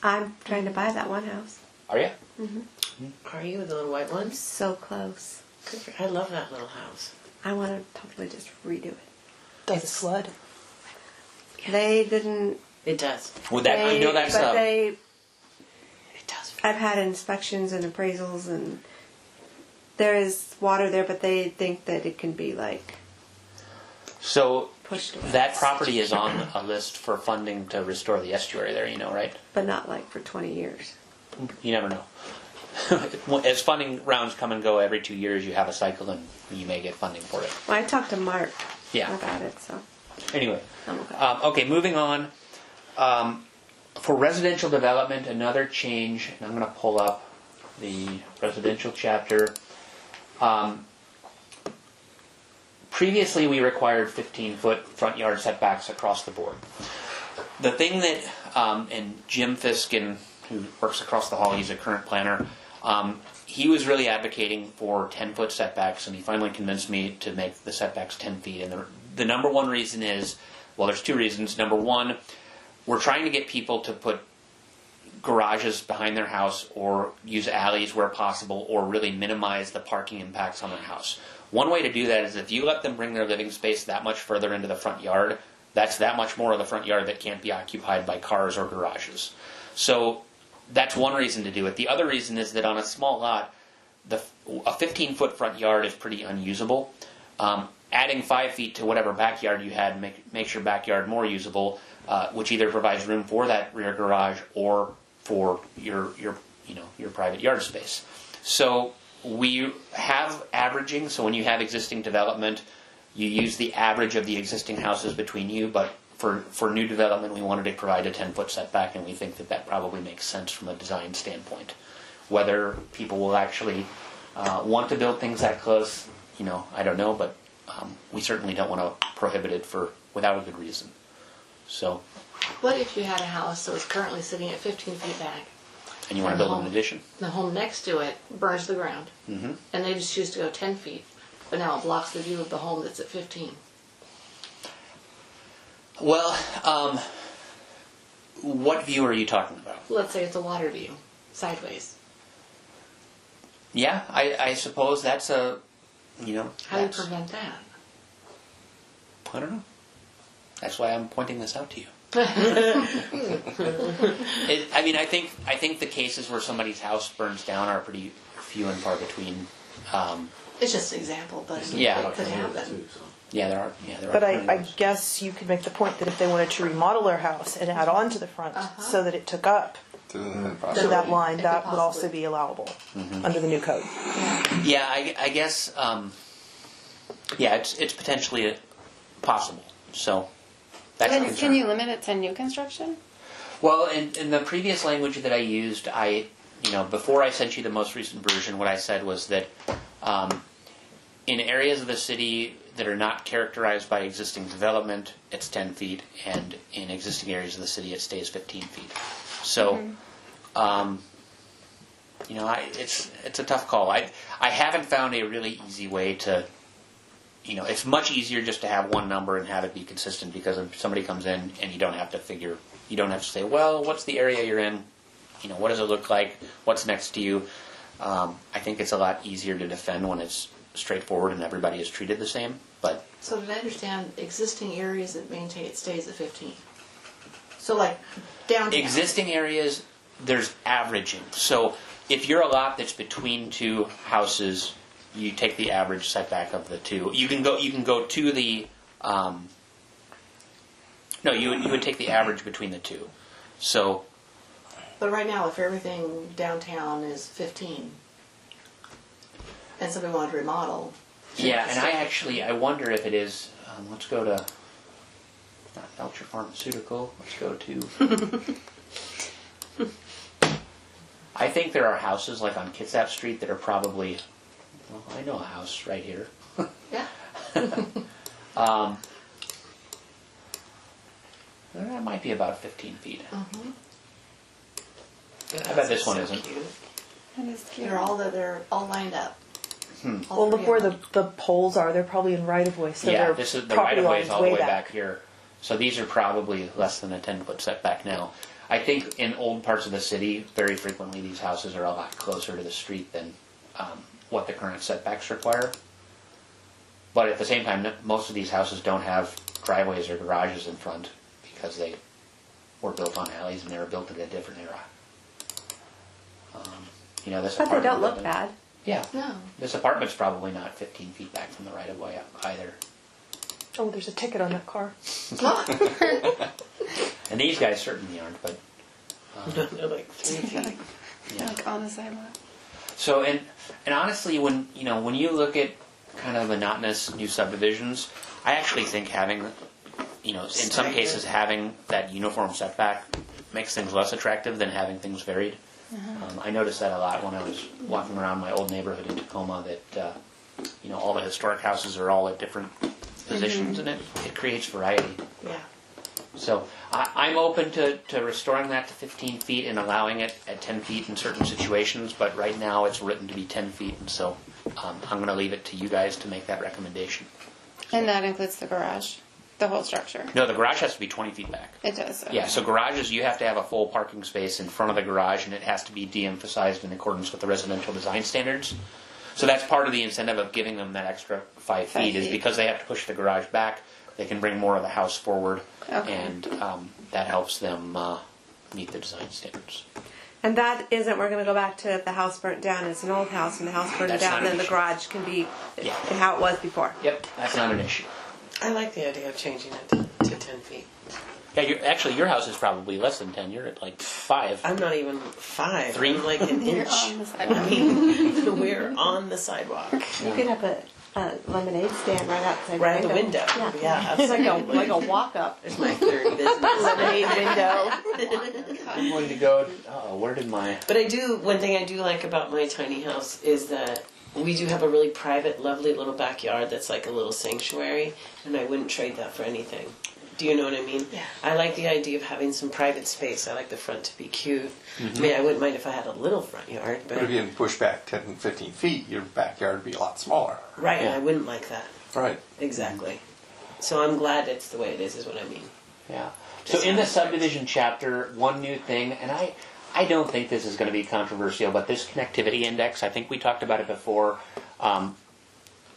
I'm trying to buy that one house. Are you? Are you the little white ones? So close. I love that little house. I want to totally just redo it. Does it flood? They didn't. It does. Well, that I know that's. But It does. I've had inspections and appraisals, and there is water there, but they think that it can be like So pushed away. that property is on a list for funding to restore the estuary there. You know, right? But not like for 20 years. You never know. As funding rounds come and go every 2 years, you have a cycle, and you may get funding for it. Well, I talked to Mark Yeah. about it, so Anyway, I'm okay. okay. Moving on. For residential development, another change, and I'm going to pull up the residential chapter. Previously, we required 15-foot front yard setbacks across the board. The thing that, and Jim Fiskin, who works across the hall, he's a current planner, he was really advocating for 10-foot setbacks, and he finally convinced me to make the setbacks 10 feet. And the number one reason is, well, there's two reasons. Number one, we're trying to get people to put garages behind their house or use alleys where possible or really minimize the parking impacts on their house. One way to do that is if you let them bring their living space that much further into the front yard, that's that much more of the front yard that can't be occupied by cars or garages. So that's one reason to do it. The other reason is that on a small lot, a 15-foot front yard is pretty unusable. Adding 5 feet to whatever backyard you had makes your backyard more usable, which either provides room for that rear garage or for your private yard space. So we have averaging. So when you have existing development, you use the average of the existing houses between you. But for new development, we wanted to provide a 10-foot setback, and we think that probably makes sense from a design standpoint. Whether people will actually want to build things that close, I don't know, but we certainly don't want to prohibit it without a good reason. So, What if you had a house that was currently sitting at 15 feet back? and you want to build an addition? The home next to it burns the ground, Mm-hmm. and they just choose to go 10 feet, but now it blocks the view of the home that's at 15. Well, what view are you talking about? Let's say it's a water view, sideways. Yeah, I suppose that's a, How do you prevent that? I don't know. That's why I'm pointing this out to you. I think the cases where somebody's house burns down are pretty few and far between. It's just an example, but Yeah. it could happen. Yeah, there are. Yeah, there But are. I guess you could make the point that if they wanted to remodel their house and add on to the front so that it took up To to that line, It could that would also possibly- be allowable under the new code. Yeah, I guess. It's potentially possible. So that's a And concern. can you limit it to new construction? Well, in the previous language that I used, before I sent you the most recent version, what I said was that in areas of the city that are not characterized by existing development, it's 10 feet, and in existing areas of the city, it stays 15 feet. So, it's a tough call. I haven't found a really easy way to. It's much easier just to have one number and have it be consistent, because if somebody comes in and you don't have to say, well, what's the area you're in? What does it look like? What's next to you? I think it's a lot easier to defend when it's straightforward and everybody is treated the same. But So did I understand existing areas that maintain it stays at 15? So like downtown. existing areas, there's averaging. So if you're a lot that's between two houses, you take the average setback of the two. You can go to the. You would take the average between the two. So But right now, if everything downtown is 15, and somebody wanted to remodel. Yeah, and I wonder if it is, let's go to, not Belcher Pharmaceutical, let's go to, I think there are houses like on Kitsap Street that are probably, well, I know a house right here. Yeah. That might be about 15 feet. Mm-hmm. I bet this one isn't. That is cute. They're all lined up. All Well, look three where of them. the poles are. They're probably in right of way. So Yeah, their this is the property right of way line's is all the way back here. So these are probably less than a 10-foot setback now. I think in old parts of the city, very frequently these houses are a lot closer to the street than what the current setbacks require. But at the same time, most of these houses don't have driveways or garages in front because they were built on alleys and they were built in a different era. This But they apartment don't look building- bad. Yeah. No. This apartment's probably not 15 feet back from the right of way either. Oh, there's a ticket on that car. And these guys certainly aren't, but They're like 3 feet. yeah. Like on the sidewalk. So and honestly, when you look at kind of monotonous new subdivisions, I actually think having, in some cases having that uniform setback makes things less attractive than having things varied. I noticed that a lot when I was walking around my old neighborhood in Tacoma. That all the historic houses are all at different positions, and it creates variety. Yeah. So I'm open to restoring that to 15 feet and allowing it at 10 feet in certain situations, but right now it's written to be 10 feet, and so I'm going to leave it to you guys to make that recommendation. And that includes the garage, the whole structure. No, the garage has to be 20 feet back. It does. Okay. Yeah, so garages, you have to have a full parking space in front of the garage, and it has to be de-emphasized in accordance with the residential design standards. So that's part of the incentive of giving them that extra 5 feet, is because they have to push the garage back. They can bring more of the house forward, and that helps them meet the design standards. And that isn't, we're going to go back to if the house burnt down, it's an old house and the house burned That's down, not an then the issue. garage can be Yeah. how it was before. Yep, that's not an issue. I like the idea of changing it to 10 feet. Yeah, your house is probably less than 10. You're at like 5. I'm not even 5. 3? I'm like an You're inch. on the sidewalk. I mean, we're on the sidewalk. You could have a lemonade stand right outside Right out the window. Yeah, Yeah, It's absolutely. like a walk up. It's my third business. Lemonade window. I'm going to go. Oh, where did my? But one thing I do like about my tiny house is that we do have a really private, lovely little backyard that's like a little sanctuary, and I wouldn't trade that for anything. Do you know what I mean? Yeah. I like the idea of having some private space. I like the front to be cute. I mean, I wouldn't mind if I had a little front yard, But if you can push back 10, 15 feet, your backyard would be a lot smaller. right, Yeah. I wouldn't like that. Right. Exactly. So I'm glad it's the way it is what I mean. Yeah. So in the subdivision chapter, one new thing, and I don't think this is going to be controversial, but this connectivity index, I think we talked about it before.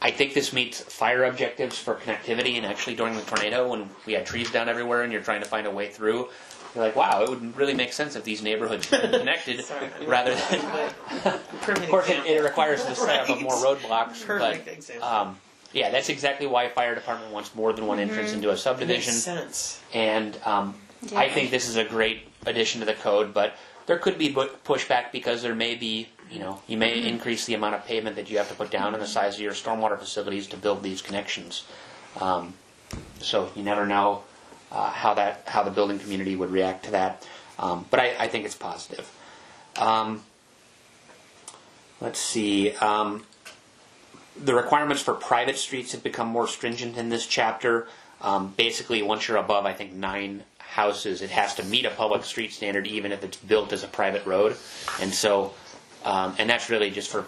I think this meets fire objectives for connectivity, and actually during the tornado when we had trees down everywhere and you're trying to find a way through, you're like, wow, it would really make sense if these neighborhoods were connected rather than... Perfect Of course, example. it requires the setup of more roadblocks, Perfect but example. yeah, that's exactly why fire department wants more than one entrance into a Makes subdivision. sense. And I think this is a great addition to the code, but there could be pushback because there may be, you may increase the amount of pavement that you have to put down and the size of your stormwater facilities to build these connections. So you never know how the building community would react to that. But I think it's positive. Let's see. The requirements for private streets have become more stringent in this chapter. Basically, once you're above, I think, 9 houses, it has to meet a public street standard even if it's built as a private road. And so, and that's really just for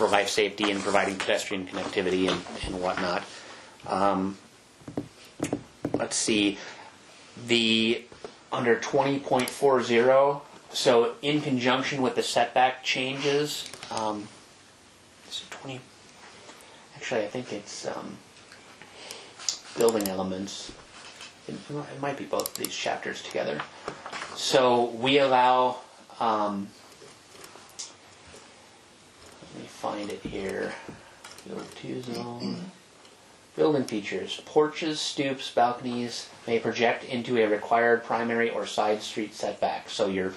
life safety and providing pedestrian connectivity and whatnot. Let's see. Under 20.40, so in conjunction with the setback changes, is it 20? Actually, I think it's building elements. It might be both of these chapters together. So we allow, let me find it here. Build 2 zone. Building features. Porches, stoops, balconies may project into a required primary or side street setback. So your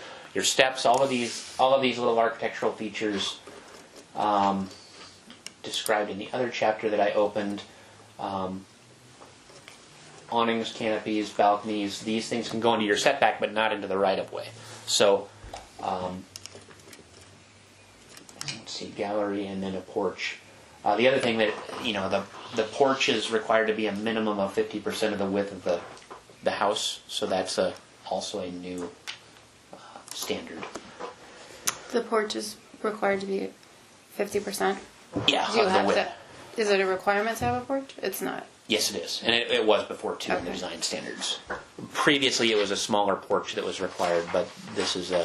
described in the other chapter that I opened. Awnings, canopies, balconies, these things can go into your setback, but not into the right-of-way. So, let's see, gallery and then a porch. The other thing that, the porch is required to be a minimum of 50% of the width of the house, so that's also a new standard. The porch is required to be 50%. Yeah, Do you of the have width. to? Is it a requirement to have a porch? It's not. Yes, it is, and it was before too in the Okay. design standards. Previously, it was a smaller porch that was required, but this is that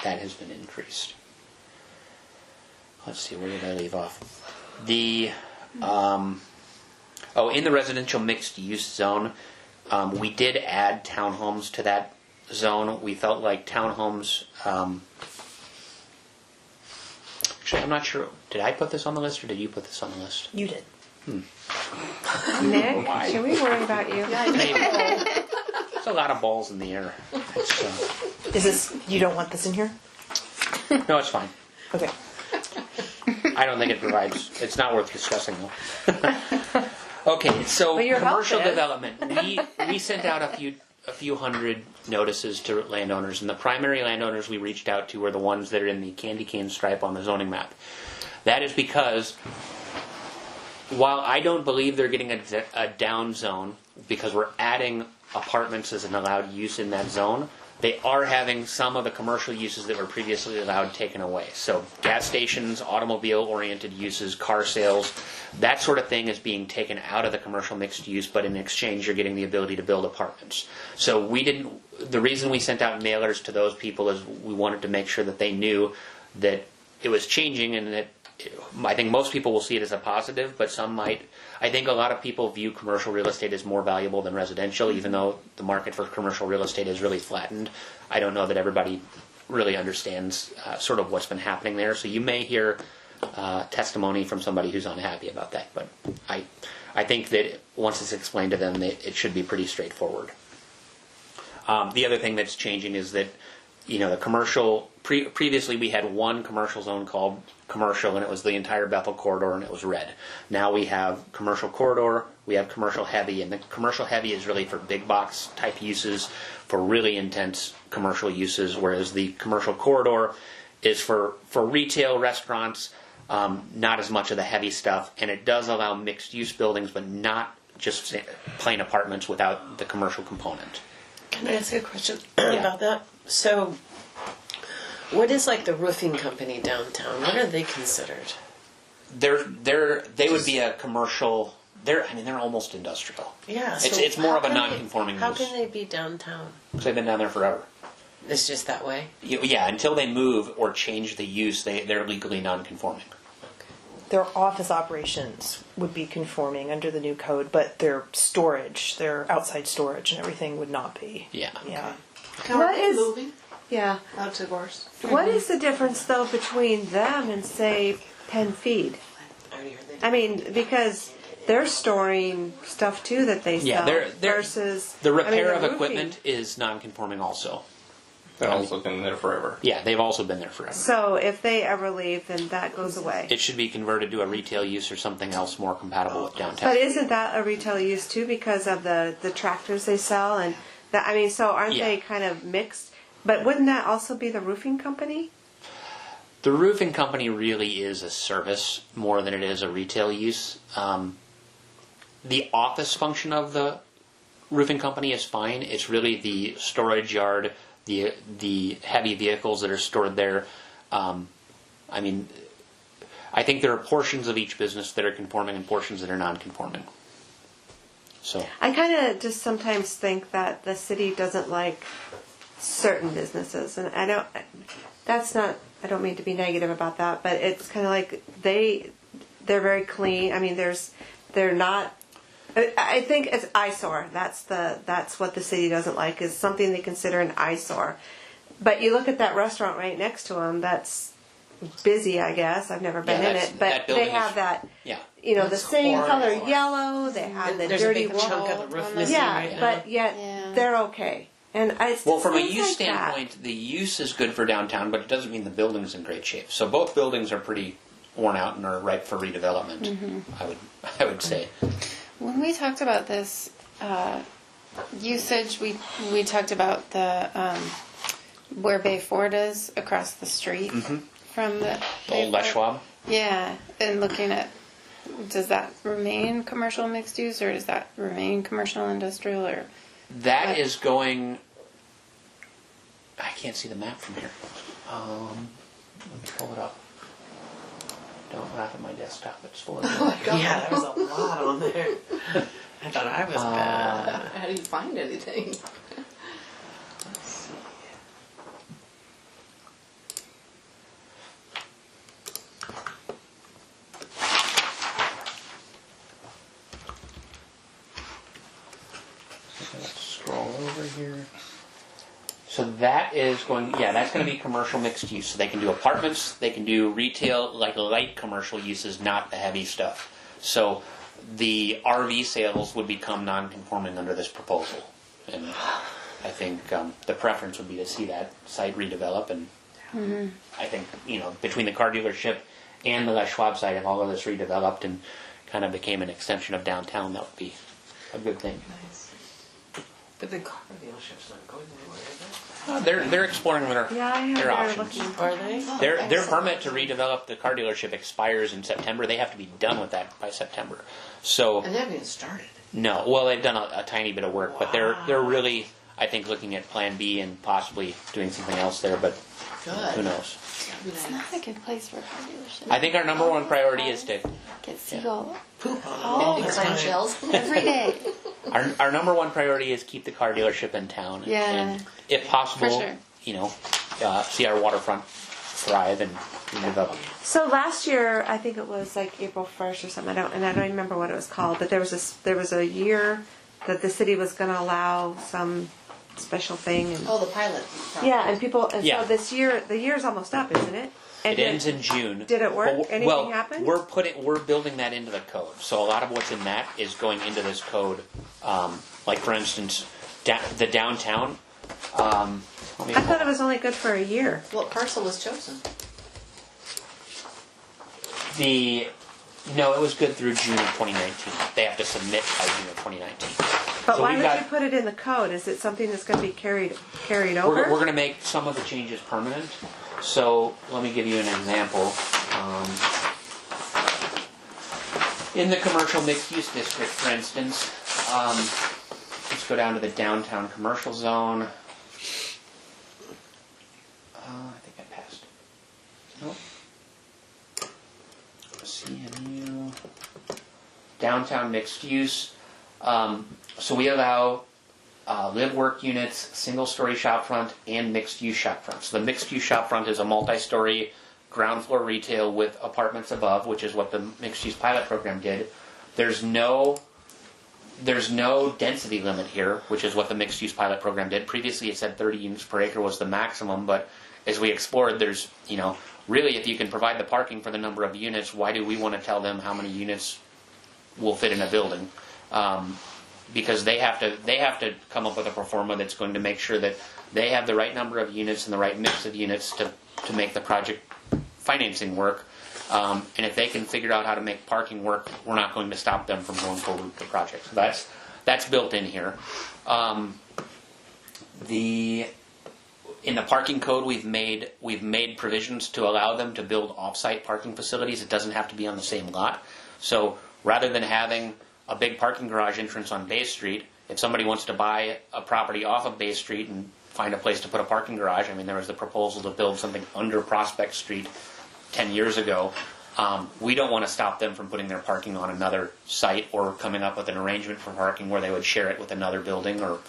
has been increased. Let's see, where did I leave off? In the residential mixed-use zone, we did add townhomes to that zone. We felt like townhomes. Actually, I'm not sure. Did I put this on the list, or did you put this on the list? You did. Nick, should we worry about you? Maybe. There's a lot of balls in the air. It's, Is this, you don't want this in here? no, it's fine. Okay. I don't think it provides. It's not worth discussing though. Okay, so Well, your help commercial is. development. We sent out a few hundred notices to landowners, and the primary landowners we reached out to were the ones that are in the candy cane stripe on the zoning map. That is because while I don't believe they're getting a down zone because we're adding apartments as an allowed use in that zone, they are having some of the commercial uses that were previously allowed taken away. So gas stations, automobile-oriented uses, car sales, that sort of thing is being taken out of the commercial mixed use, but in exchange you're getting the ability to build apartments. So the reason we sent out mailers to those people is we wanted to make sure that they knew that it was changing, and that I think most people will see it as a positive, but some might. I think a lot of people view commercial real estate as more valuable than residential, even though the market for commercial real estate is really flattened. I don't know that everybody really understands sort of what's been happening there. So you may hear testimony from somebody who's unhappy about that, but I think that once it's explained to them, it should be pretty straightforward. The other thing that's changing is that the commercial. Previously, we had one commercial zone called commercial, and it was the entire Bethel corridor, and it was red. Now we have commercial corridor, we have commercial heavy, and the commercial heavy is really for big box type uses, for really intense commercial uses, whereas the commercial corridor is for retail, restaurants, not as much of the heavy stuff, and it does allow mixed use buildings, but not just plain apartments without the commercial component. Can I ask a question Yeah. about that? So, what is like the roofing company downtown? What are they considered? They would be a commercial. They're almost industrial. Yeah, It's more of a how can non-conforming How use. can they be downtown? Because they've been down there forever. It's just that way. Yeah, until they move or change the use, they're legally non-conforming. Their office operations would be conforming under the new code, but their storage, their outside storage and everything would not be. Yeah. Yeah. What is Moving yeah? out to Gorse. What is the difference though between them and say Penn Feed? I already heard that. I mean, because they're storing stuff too that they sell Yeah, they're versus the repair of roofing. equipment is non-conforming also. They've also been there forever. Yeah, they've also been there forever. So if they ever leave, then that goes away. It should be converted to a retail use or something else more compatible with downtown. But isn't that a retail use too because of the tractors they sell and that? I mean, so aren't Yeah. they kind of mixed? But wouldn't that also be the roofing company? The roofing company really is a service more than it is a retail use. The office function of the roofing company is fine. It's really the storage yard, the heavy vehicles that are stored there. I think there are portions of each business that are conforming and portions that are non-conforming. So I kind of just sometimes think that the city doesn't like certain businesses, and I don't mean to be negative about that, but it's kind of like they're very clean. I mean, they're not. I think it's eyesore. That's what the city doesn't like, is something they consider an eyesore. But you look at that restaurant right next to them. That's busy, I guess. I've never been in it, but they have that. yeah. The That's same color horrible. yellow. They have the There's dirty a big wall. chunk of the roof missing Yeah, right now. but yet Yeah. they're okay. And it's Well, just from a things use like that. standpoint, the use is good for downtown, but it doesn't mean the building's in great shape. So both buildings are pretty worn out and are ripe for redevelopment. I would say. When we talked about this usage, we talked about the where Bay Ford is across the street from the Old Les Schwab. Yeah, and looking at, does that remain commercial mixed use, or does that remain commercial industrial, or? That is going. I can't see the map from here. Let me pull it up. Don't laugh at my desktop. It's full of. Yeah, there was a lot on there. I thought I was bad. How do you find anything? Let's see. Let's scroll over here. So that is going, that's going to be commercial mixed use. So they can do apartments, they can do retail, like light commercial uses, not the heavy stuff. So the RV sales would become non-conforming under this proposal. And I think the preference would be to see that site redevelop. And I think, between the car dealership and the Les Schwab site, if all of this redeveloped and kind of became an extension of downtown, that would be a good thing. But the car dealership's not going anywhere, is it? They're exploring their options. looking. Are they? Their permit to redevelop the car dealership expires in September. They have to be done with that by September. So And they haven't even started. no, well they've done a tiny bit of work, but they're really, I think, looking at Plan B and possibly doing something else there. But Good. who knows? That'd be It's nice. not a good place for a car dealership. I think our number one priority is to Get seagull Poop on all Big the clam time. shells. Every day. our number one priority is keep the car dealership in town. Yeah. And if possible, For sure. see our waterfront thrive and develop. So last year, I think it was like April 1st or something. I don't remember what it was called, but there was a year that the city was going to allow some special thing. And Oh, the pilot. yeah, and people. And Yeah. so this year, the year's almost up, isn't it? And It ends in June. Did it work? But Anything happen? We're building that into the code. So a lot of what's in that is going into this code. Like for instance, the downtown. I thought it was only good for a year. What parcel was chosen? No, it was good through June of 2019. They have to submit by June of 2019. But So why we've would got- you put it in the code? Is it something that's going to be carried over? We're going to make some of the changes permanent. So let me give you an example. In the commercial mixed-use district, for instance, let's go down to the downtown commercial zone. I think I passed. Nope. CMU. Downtown mixed use. So we allow live-work units, single-story shopfront, and mixed-use shopfront. So the mixed-use shopfront is a multi-story ground floor retail with apartments above, which is what the mixed-use pilot program did. There's no density limit here, which is what the mixed-use pilot program did. Previously, it said 30 units per acre was the maximum, but as we explored, there's, really, if you can provide the parking for the number of units, why do we want to tell them how many units will fit in a building? Because they have to come up with a pro forma that's going to make sure that they have the right number of units and the right mix of units to make the project financing work. And if they can figure out how to make parking work, we're not going to stop them from going forward with the project. So that's built in here. In the parking code, we've made provisions to allow them to build off-site parking facilities. It doesn't have to be on the same lot. So rather than having a big parking garage entrance on Bay Street, if somebody wants to buy a property off of Bay Street and find a place to put a parking garage, there was the proposal to build something under Prospect Street 10 years ago. We don't want to stop them from putting their parking on another site or coming up with an arrangement for parking where they would share it with another building or,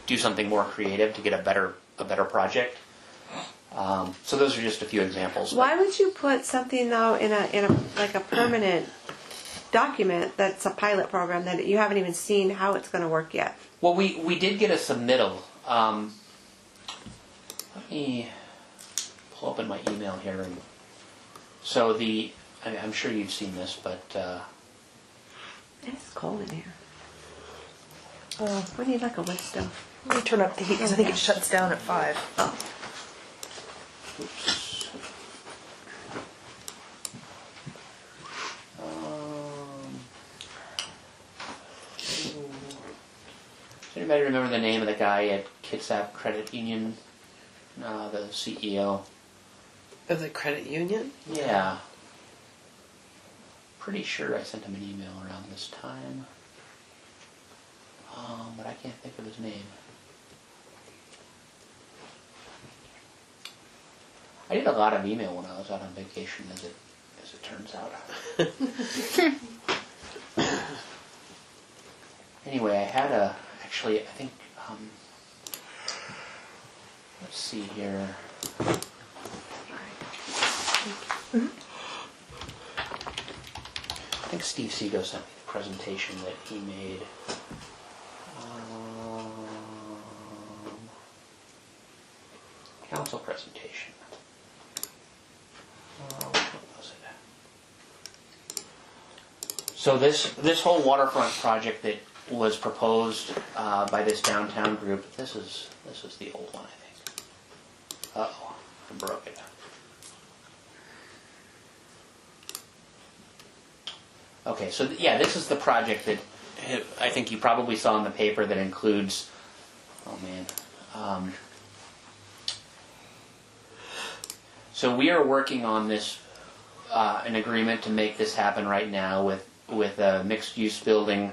do something more creative to get a better project. So those are just a few examples. Why would you put something though in a like a permanent document that's a pilot program that you haven't even seen how it's going to work yet? Well, we did get a submittal. Let me pull open my email here. And so I'm sure you've seen this, but It's cold in here. We need like a list of. Let me turn up the heat because I think it shuts down at 5. Oh. oops. Does anybody remember the name of the guy at Kitsap Credit Union? The CEO. Of the credit union? Yeah. Pretty sure I sent him an email around this time. But I can't think of his name. I did a lot of email when I was out on vacation, as it turns out. Anyway, I had actually, I think, let's see here. I think Steve Seago sent me the presentation that he made. Council presentation. Which one was it? So this whole waterfront project that was proposed by this downtown group. This is the old one, I think. Uh-oh, I broke it. Okay, so yeah, this is the project that I think you probably saw in the paper that includes. Oh man. So we are working on this, an agreement to make this happen right now with a mixed-use building,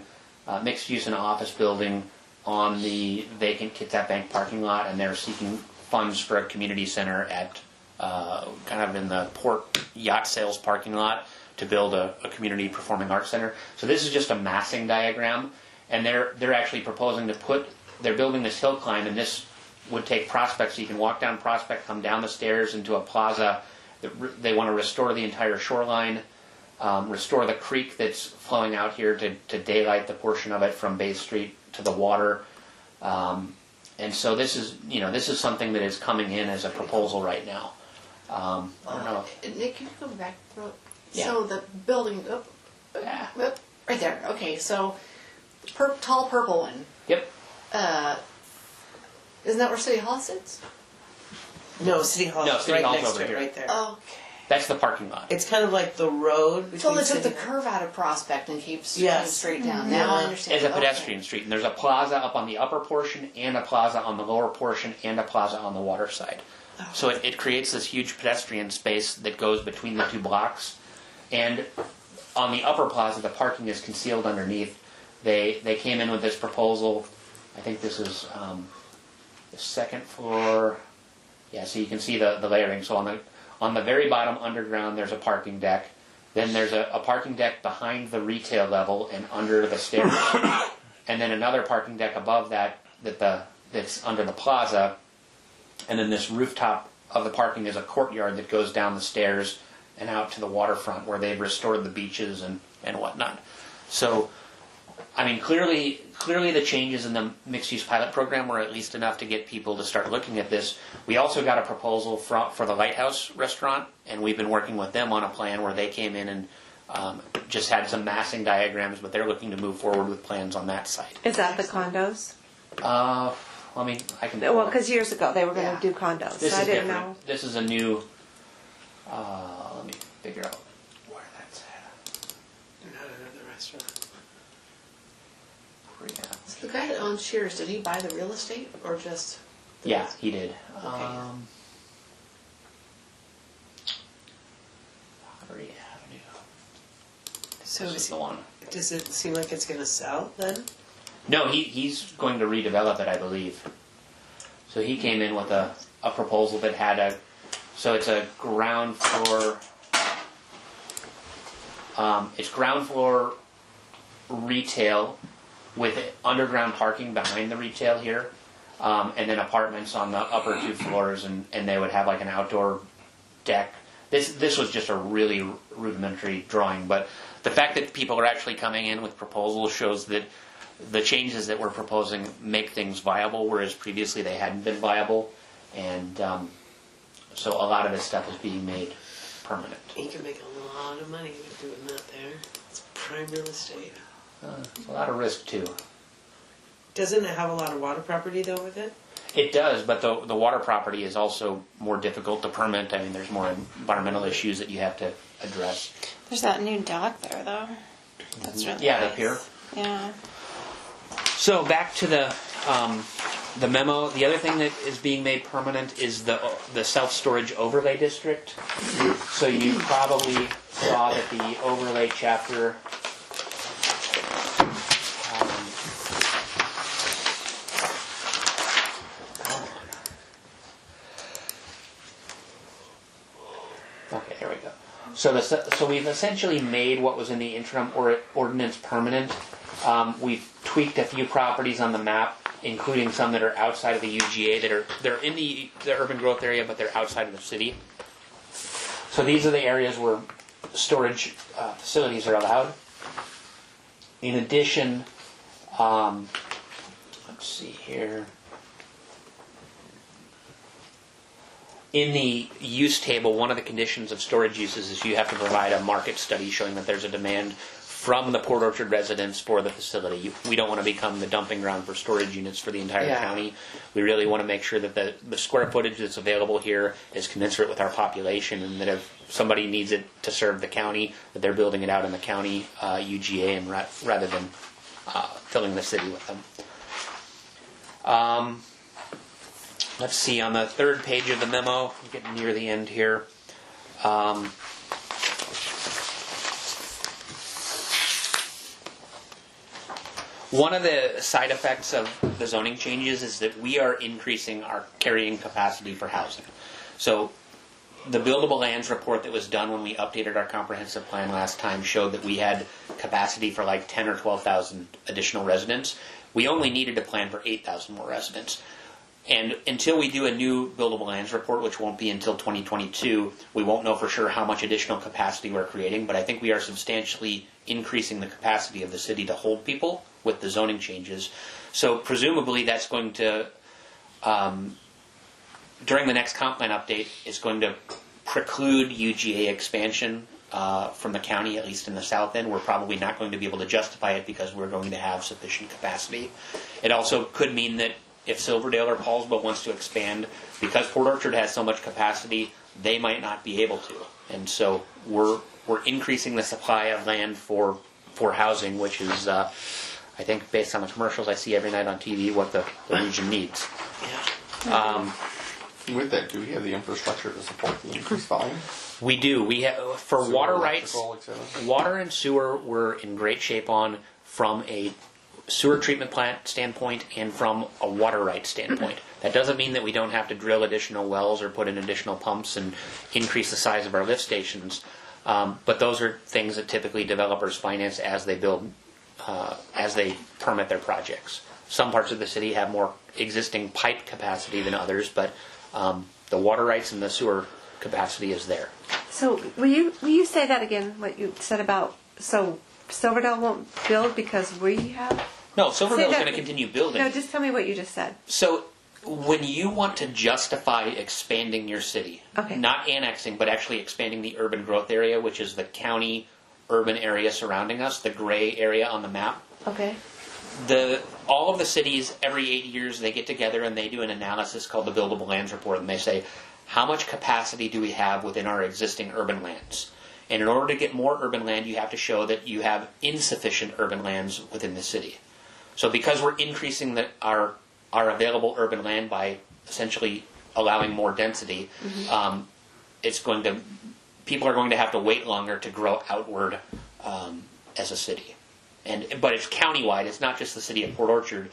mixed-use and office building on the vacant Kitsap Bank parking lot, and they're seeking funds for a community center at kind of in the port yacht sales parking lot to build a community performing arts center. So this is just a massing diagram, and they're actually proposing to they're building this hill climb, and this would take Prospect, so you can walk down Prospect, come down the stairs into a plaza. They want to restore the entire shoreline, restore the creek that's flowing out here to daylight the portion of it from Bay Street to the water. And so this is something that is coming in as a proposal right now. I don't know. Nick, can you go back? Yeah. So the building, right there. Okay, so tall purple one. Yep. Isn't that where City Hall sits? No, City Hall No, is City right Hall's next over to it, here. right there. Okay. That's the parking lot. It's kind of like the road between So they took City the Hall. curve out of Prospect and keeps going Yes. straight down. Now I understand. As a Okay. pedestrian street, and there's a plaza up on the upper portion, and a plaza on the lower portion, and a plaza on the water side. So it creates this huge pedestrian space that goes between the two blocks. And on the upper plaza, the parking is concealed underneath. They came in with this proposal. I think this is the second floor. Yeah, so you can see the layering. So on the very bottom underground, there's a parking deck. Then there's a parking deck behind the retail level and under the stairs. And then another parking deck above that's under the plaza. And then this rooftop of the parking is a courtyard that goes down the stairs and out to the waterfront where they've restored the beaches and whatnot. So, I mean, clearly the changes in the mixed-use pilot program were at least enough to get people to start looking at this. We also got a proposal for the Lighthouse Restaurant, and we've been working with them on a plan where they came in and just had some massing diagrams, but they're looking to move forward with plans on that site. Is that the condos? I mean, I can. Well, because years ago they were going to Yeah. do condos. This So I is didn't different. know. This is a new. Let me figure out where that's at. Not another restaurant. So the guy that owns Shears, did he buy the real estate or just? Yeah, he did. Pottery Avenue. So This is the one. does it seem like it's going to sell then? No, he's going to redevelop it, I believe. So he came in with a proposal that had so it's a ground floor. It's ground floor retail with underground parking behind the retail here, and then apartments on the upper two floors, and they would have like an outdoor deck. This was just a really rudimentary drawing, but the fact that people are actually coming in with proposals shows that the changes that we're proposing make things viable, whereas previously they hadn't been viable, and so a lot of this stuff is being made permanent. You can make a lot of money with doing that there. It's prime real estate. It's a lot of risk too. Doesn't it have a lot of water property though with it? It does, but the water property is also more difficult to permit. I mean, there's more environmental issues that you have to address. There's that new dock there, though. That's really Yeah, the nice. pier. Yeah. So back to the the memo, the other thing that is being made permanent is the self-storage overlay district. So you probably saw that the overlay chapter okay, here we go. So we've essentially made what was in the interim ordinance permanent. We've tweaked a few properties on the map, including some that are outside of the UGA they're in the urban growth area, but they're outside of the city. So these are the areas where storage facilities are allowed. In addition, let's see here. In the use table, one of the conditions of storage uses is you have to provide a market study showing that there's a demand from the Port Orchard residents for the facility. We don't want to become the dumping ground for storage units for the entire county. We really want to make sure that the square footage that's available here is commensurate with our population, and that if somebody needs it to serve the county, that they're building it out in the county UGA and rather than filling the city with them. Let's see, on the third page of the memo, I'm getting near the end here. One of the side effects of the zoning changes is that we are increasing our carrying capacity for housing. So the buildable lands report that was done when we updated our comprehensive plan last time showed that we had capacity for like 10 or 12,000 additional residents. We only needed to plan for 8,000 more residents. And until we do a new buildable lands report, which won't be until 2022, we won't know for sure how much additional capacity we're creating, but I think we are substantially increasing the capacity of the city to hold people with the zoning changes. So presumably that's going to, during the next comp plan update, it's going to preclude UGA expansion from the county, at least in the south end. We're probably not going to be able to justify it because we're going to have sufficient capacity. It also could mean that if Silverdale or Paulsbo wants to expand, because Port Orchard has so much capacity, they might not be able to. And so we're increasing the supply of land for housing, which is, I think, based on the commercials I see every night on TV, what the region needs. With that, do we have the infrastructure to support the increased volume? We do. We have for Sewer, water rights, electrical, water and sewer we're in great shape on from a sewer treatment plant standpoint and from a water rights standpoint. That doesn't mean that we don't have to drill additional wells or put in additional pumps and increase the size of our lift stations. But those are things that typically developers finance as they build, as they permit their projects. Some parts of the city have more existing pipe capacity than others, but the water rights and the sewer capacity is there. So will you say that again? What you said about Silverdale won't build because we have. No, Silverdale's going to continue building. No, just tell me what you just said. So when you want to justify expanding your city, not annexing, but actually expanding the urban growth area, which is the county urban area surrounding us, the gray area on the map. Okay. All of the cities, every 8 years, they get together and they do an analysis called the Buildable Lands Report, and they say, how much capacity do we have within our existing urban lands? And in order to get more urban land, you have to show that you have insufficient urban lands within the city. So because we're increasing our available urban land by essentially allowing more density, people are going to have to wait longer to grow outward as a city. But it's countywide. It's not just the city of Port Orchard.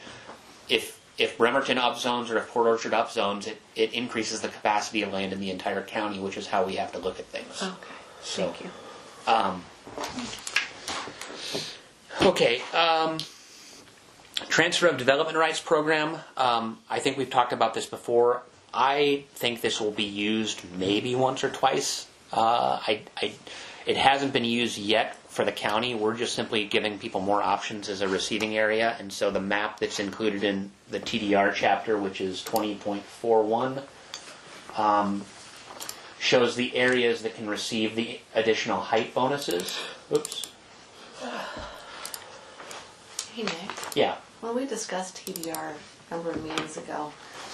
If Bremerton upzones or if Port Orchard upzones, it increases the capacity of land in the entire county, which is how we have to look at things. Okay. So, thank you. Okay. Transfer of development rights program. I think we've talked about this before. I think this will be used maybe once or twice. It hasn't been used yet for the county. We're just simply giving people more options as a receiving area. And so the map that's included in the TDR chapter, which is 20.41, shows the areas that can receive the additional height bonuses. Oops. Hey, Nick. Yeah. When we discussed TDR a number of meetings ago,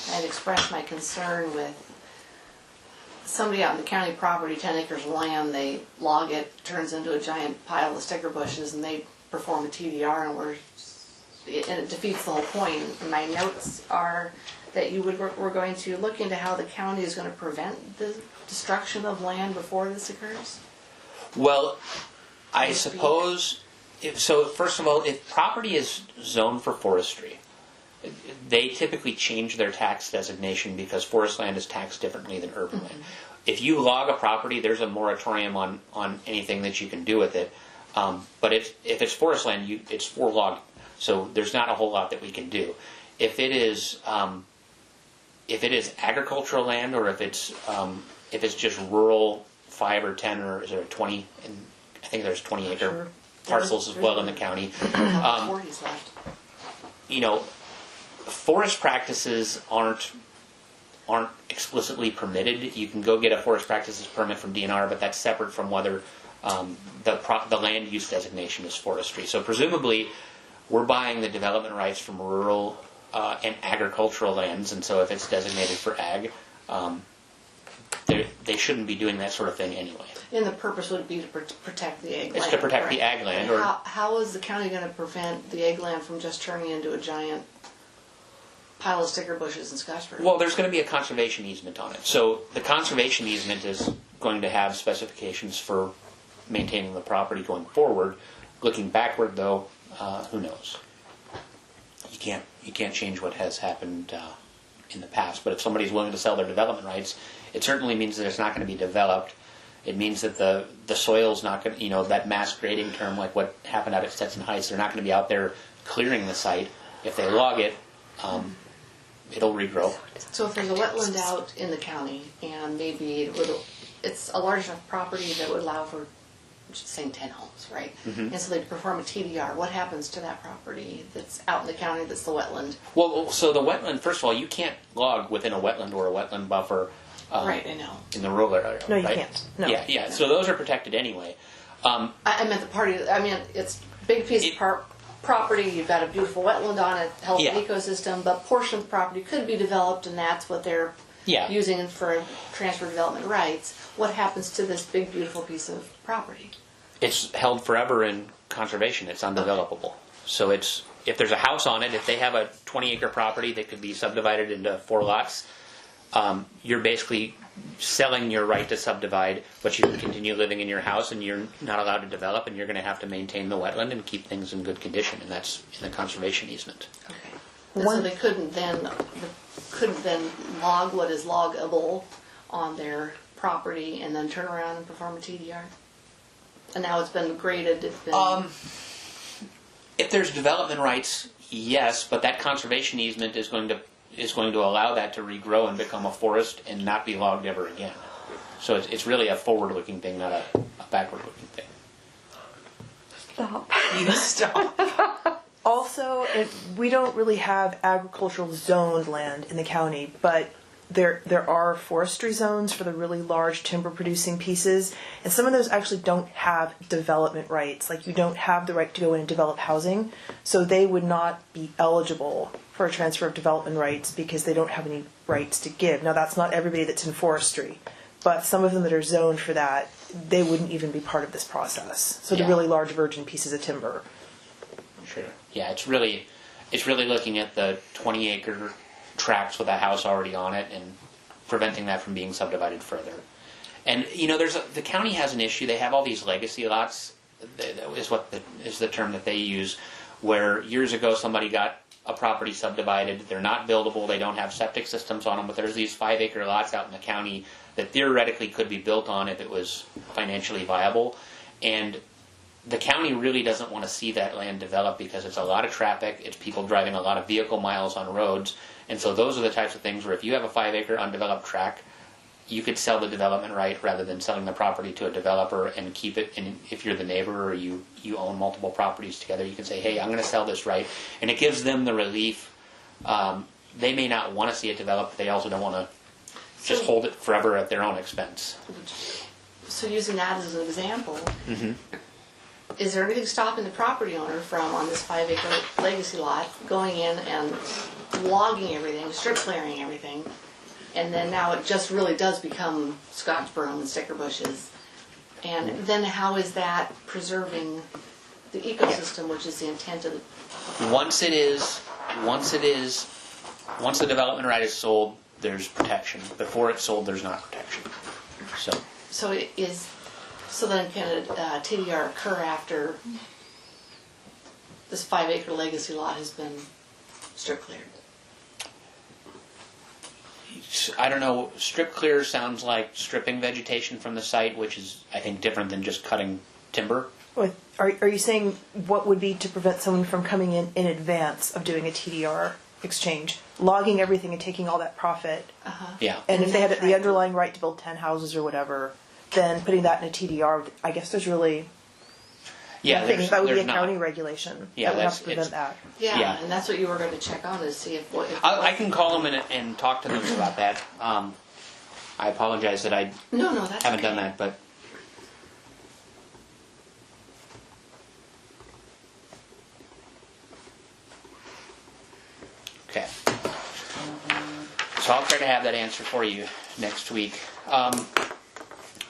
I had expressed my concern with somebody out in the county property, 10 acres of land, they log it, turns into a giant pile of sticker bushes, and they perform a TDR, and we're and it defeats the whole point. My notes are that we're going to look into how the county is going to prevent the destruction of land before this occurs. Well, I suppose, first of all, if property is zoned for forestry, they typically change their tax designation because forest land is taxed differently than urban land. If you log a property, there's a moratorium on anything that you can do with it. But if it's forest land, it's for log, so there's not a whole lot that we can do. If it is agricultural land, or if it's just rural 5 or 10 or is there 20? And I think there's 20 acre parcels as well in the county. 40's left. Forest practices aren't explicitly permitted. You can go get a forest practices permit from DNR, but that's separate from whether the land use designation is forestry. So presumably, we're buying the development rights from rural and agricultural lands, and so if it's designated for ag, they shouldn't be doing that sort of thing anyway. And the purpose would be to protect the ag land. It's to protect the ag land. Or how is the county going to prevent the ag land from just turning into a giant pile of sticker bushes and scotchbur? Well, there's going to be a conservation easement on it. So the conservation easement is going to have specifications for maintaining the property going forward. Looking backward, though, who knows? You can't change what has happened in the past. But if somebody's willing to sell their development rights, it certainly means that it's not going to be developed. It means that the soil's not going to, that mass grading term, like what happened out at Stetson Heights, they're not going to be out there clearing the site. If they log it, it'll regrow. So if there's a wetland out in the county, and maybe it's a large enough property that would allow for, just saying 10 homes, right? And so they perform a TDR. What happens to that property that's out in the county that's the wetland? Well, so the wetland, first of all, you can't log within a wetland or a wetland buffer. Right, I know. In the rural area. No, you right? can't. No. Yeah. So those are protected anyway. I meant the party. I mean, it's a big piece of property. You've got a beautiful wetland on it, healthy ecosystem, but portion of the property could be developed, and that's what they're using for transfer development rights. What happens to this big, beautiful piece of property? It's held forever in conservation. It's undevelopable. So if there's a house on it, if they have a 20-acre property that could be subdivided into 4 lots, you're basically selling your right to subdivide, but you can continue living in your house, and you're not allowed to develop, and you're going to have to maintain the wetland and keep things in good condition, and that's in the conservation easement. Okay. And so they couldn't then log what is loggable on their property and then turn around and perform a TDR? And now it's been graded. It's been... If there's development rights, yes, but that conservation easement is going to allow that to regrow and become a forest and not be logged ever again. So it's really a forward-looking thing, not a backward-looking thing. Stop. You stop. Also, we don't really have agricultural zoned land in the county, but there are forestry zones for the really large timber producing pieces, and some of those actually don't have development rights. Like, you don't have the right to go in and develop housing, so they would not be eligible for a transfer of development rights because they don't have any rights to give. Now, that's not everybody that's in forestry, but some of them that are zoned for that, they wouldn't even be part of this process. So the really large virgin pieces of timber. Sure. Yeah, it's really looking at the 20-acre tracts with a house already on it and preventing that from being subdivided further. And the county has an issue. They have all these legacy lots. That is the term that they use. Where years ago somebody got a property subdivided. They're not buildable. They don't have septic systems on them. But there's these 5-acre lots out in the county that theoretically could be built on if it was financially viable. And the county really doesn't want to see that land develop because it's a lot of traffic. It's people driving a lot of vehicle miles on roads. And so those are the types of things where if you have a 5-acre undeveloped tract, you could sell the development right rather than selling the property to a developer and keep it. And if you're the neighbor or you own multiple properties together, you can say, hey, I'm going to sell this right. And it gives them the relief. They may not want to see it developed, but they also don't want to just hold it forever at their own expense. So using that as an example, is there anything stopping the property owner from, on this 5-acre legacy lot, going in and logging everything, strip clearing everything, and then now it just really does become scotch broom and sticker bushes? And then how is that preserving the ecosystem, which is the intent of the. Once the development right is sold, there's protection. Before it's sold, there's not protection. So then can a TDR occur after this 5-acre legacy lot has been strip cleared? I don't know. Strip clear sounds like stripping vegetation from the site, which is, I think, different than just cutting timber. Are you saying what would be to prevent someone from coming in advance of doing a TDR exchange, logging everything and taking all that profit? Yeah. And if they had the underlying right to build 10 houses or whatever, then putting that in a TDR, I guess there's really nothing. That would be a county regulation. Yeah, that would have to prevent that. Yeah, and that's what you were going to check on, to see if I can call them and talk to them about that. I apologize that I haven't done that, but. Okay. So I'll try to have that answer for you next week.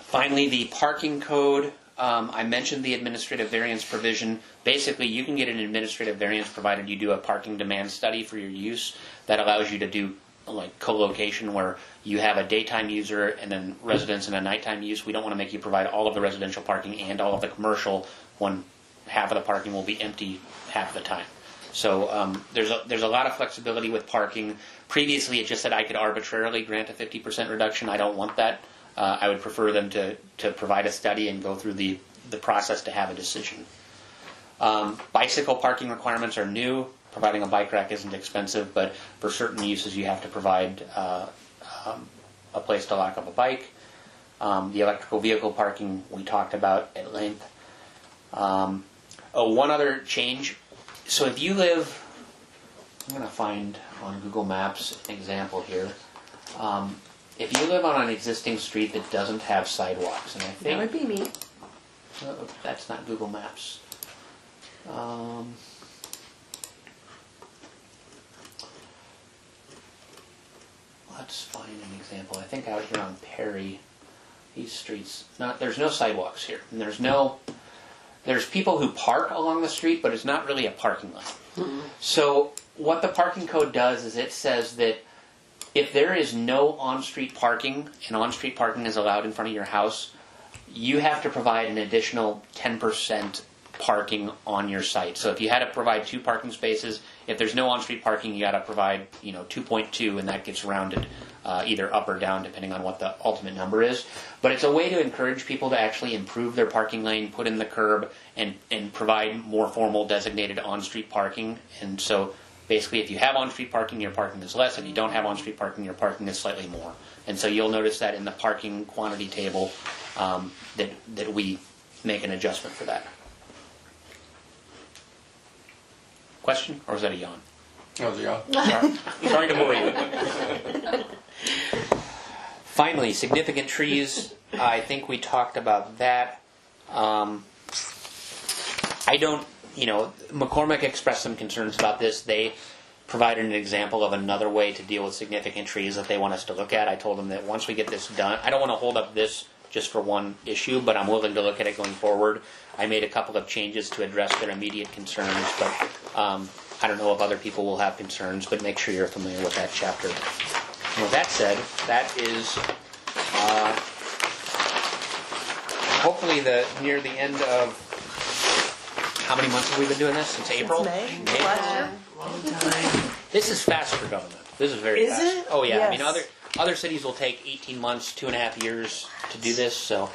Finally, the parking code. I mentioned the administrative variance provision. Basically, you can get an administrative variance provided you do a parking demand study for your use. That allows you to do like co-location where you have a daytime user and then residents and a nighttime use. We don't want to make you provide all of the residential parking and all of the commercial when half of the parking will be empty half of the time. So there's a lot of flexibility with parking. Previously, it just said I could arbitrarily grant a 50% reduction. I don't want that. I would prefer them to provide a study and go through the process to have a decision. Bicycle parking requirements are new. Providing a bike rack isn't expensive, but for certain uses you have to provide a place to lock up a bike. The electrical vehicle parking we talked about at length. One other change. So if you live, I'm going to find on Google Maps an example here. If you live on an existing street that doesn't have sidewalks, and I think... That would be me. That's not Google Maps. Let's find an example. I think out here on Perry, these streets, there's no sidewalks here. And there's people who park along the street, but it's not really a parking lot. Mm-hmm. So what the parking code does is it says that if there is no on-street parking, and on-street parking is allowed in front of your house, you have to provide an additional 10% parking on your site. So if you had to provide 2 parking spaces, if there's no on-street parking, you got to provide 2.2, and that gets rounded either up or down depending on what the ultimate number is. But it's a way to encourage people to actually improve their parking lane, put in the curb, and provide more formal designated on-street parking. And so basically, if you have on-street parking, your parking is less. If you don't have on-street parking, your parking is slightly more. And so you'll notice that in the parking quantity table that we make an adjustment for that. Question? Or was that a yawn? That was a yawn. Sorry to bore you. Finally, significant trees. I think we talked about that. McCormick expressed some concerns about this. They provided an example of another way to deal with significant trees that they want us to look at. I told them that once we get this done, I don't want to hold up this just for one issue, but I'm willing to look at it going forward. I made a couple of changes to address their immediate concerns, but I don't know if other people will have concerns, but make sure you're familiar with that chapter. And with that said, that is hopefully near the end of... How many months have we been doing this? Since April? May. Long time. This is fast for government. This is very fast. Is it? Oh yeah. Yes. I mean, other cities will take 18 months, 2.5 years to do this. So,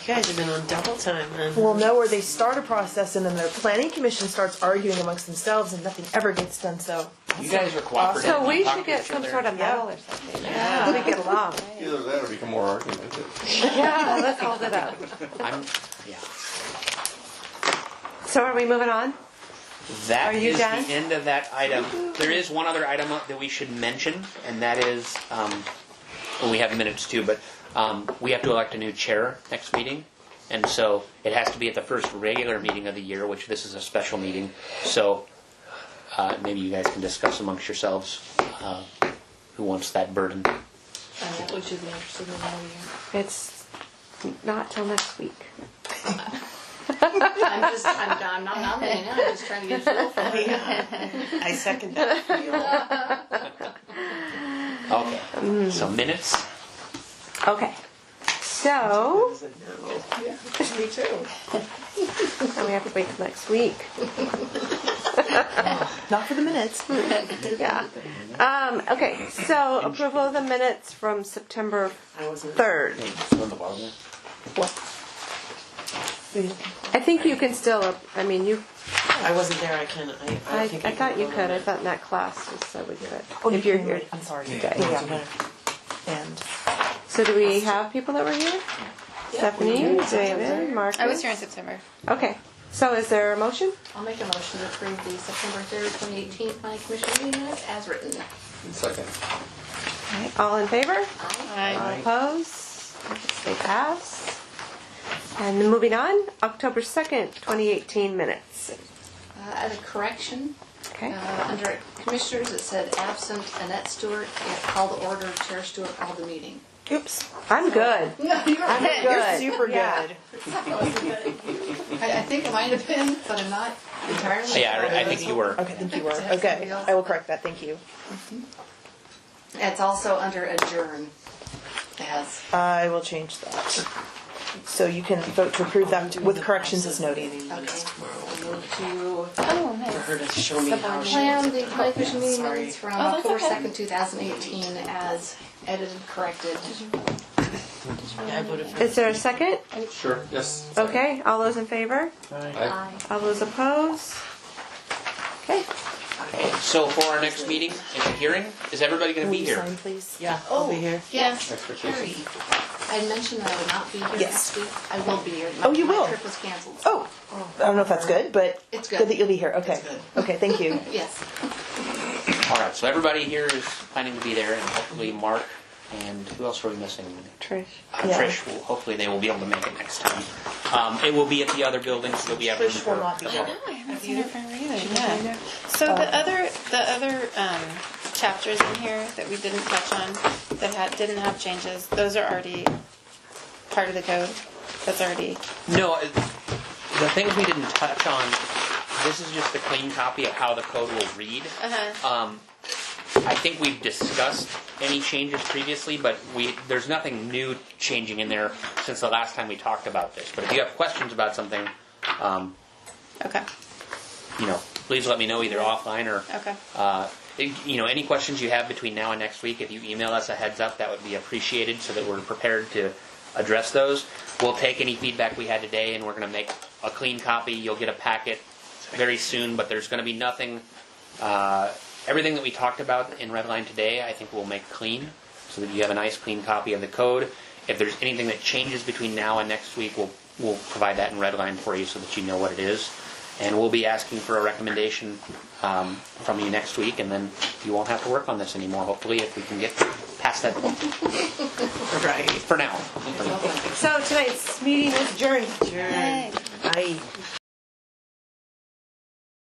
You guys have been on double time, man. Well, no, where they start a process and then the planning commission starts arguing amongst themselves and nothing ever gets done. So you guys are cooperative. So we You talk should to get each some other. sort of medal or something. yeah, we get along. Either that or become more argumentative. Yeah, let's hold it up. Yeah. So are we moving on? That Are you is done? the end of that item. There is one other item that we should mention, and that is, we have minutes too, but we have to elect a new chair next meeting. And so it has to be at the first regular meeting of the year, which this is a special meeting. So maybe you guys can discuss amongst yourselves who wants that burden. We should be interested in all year. It's not till next week. I'm not nominating, I'm just trying to get a feel for it. I second that. Okay. So minutes. Okay. So, Me too. and we have to wait till next week. Not for the minutes. Yeah. Okay, so approval of the minutes from September I wasn't. 3rd. On the bottom there? I think you can still, I mean, you, I wasn't there. I can. I think thought you vote could. on I it. thought in that class you said we could. Oh, if you're here. I'm sorry. Okay. Yeah. And So do we have people that were here? Stephanie, David, Marcus. I was here in September. Okay. So is there a motion? I'll make a motion to approve the September 3rd, 2018 Planning Commission meeting minutes as written. Second. All in favor? Aye. All opposed? They pass. And then moving on, October 2nd, 2018 minutes. As a correction, Okay. under Commissioners, it said absent Annette Stewart, yet called to order, Chair Stewart called the meeting. oops. I'm good. No, you're I'm right. good. You're super Yeah. good. I think it might have been, but I'm not entirely Yeah, sure. I think you were. Okay, thank you were. Okay, I will correct that. Thank you. It's also under adjourn. As I will change that. So you can vote to approve that with corrections as noted. okay, we'll move to Oh, For nice. her to show me how she. plan the planning commission meeting Sorry. minutes from Oh, that's October okay. 2nd, 2018 as edited, corrected. Yeah, I voted for. Is there a second? Sure, yes. Okay. All those in favor? Aye. All those opposed? Okay. So for our next meeting, in the hearing, is everybody going to Will be you here? sign, please? Yeah, I'll be here. Yes, Expectations. Carrie. I had mentioned that I would not be here Yes. next week. I will be here. Oh, you My will? trip was canceled. Oh, I don't know if that's good, but It's good. that you'll be here. Okay. It's good. Okay, thank you. Yes. All right. So everybody here is planning to be there, and hopefully Mark and who else are we missing? Trish. Yeah. Trish. Will, hopefully they will be able to make it next time. It will be at the other building, so we have room Trish will for not be the there. public. I haven't seen her for a reason. Yeah. So the other chapters in here that we didn't touch on that didn't have changes, those are already part of the code. That's already. No, the things we didn't touch on. This is just a clean copy of how the code will read. I think we've discussed any changes previously, but there's nothing new changing in there since the last time we talked about this. But if you have questions about something, Okay. Please let me know either offline or. Okay. Any questions you have between now and next week, if you email us a heads up, that would be appreciated so that we're prepared to address those. We'll take any feedback we had today and we're going to make a clean copy. You'll get a packet very soon, but there's going to be nothing. Everything that we talked about in Redline today, I think we'll make clean so that you have a nice clean copy of the code. If there's anything that changes between now and next week, we'll provide that in Redline for you so that you know what it is. And we'll be asking for a recommendation from you next week, and then you won't have to work on this anymore, hopefully, if we can get past that point. Right. For now. So tonight's meeting is adjourned. Yay. Aye.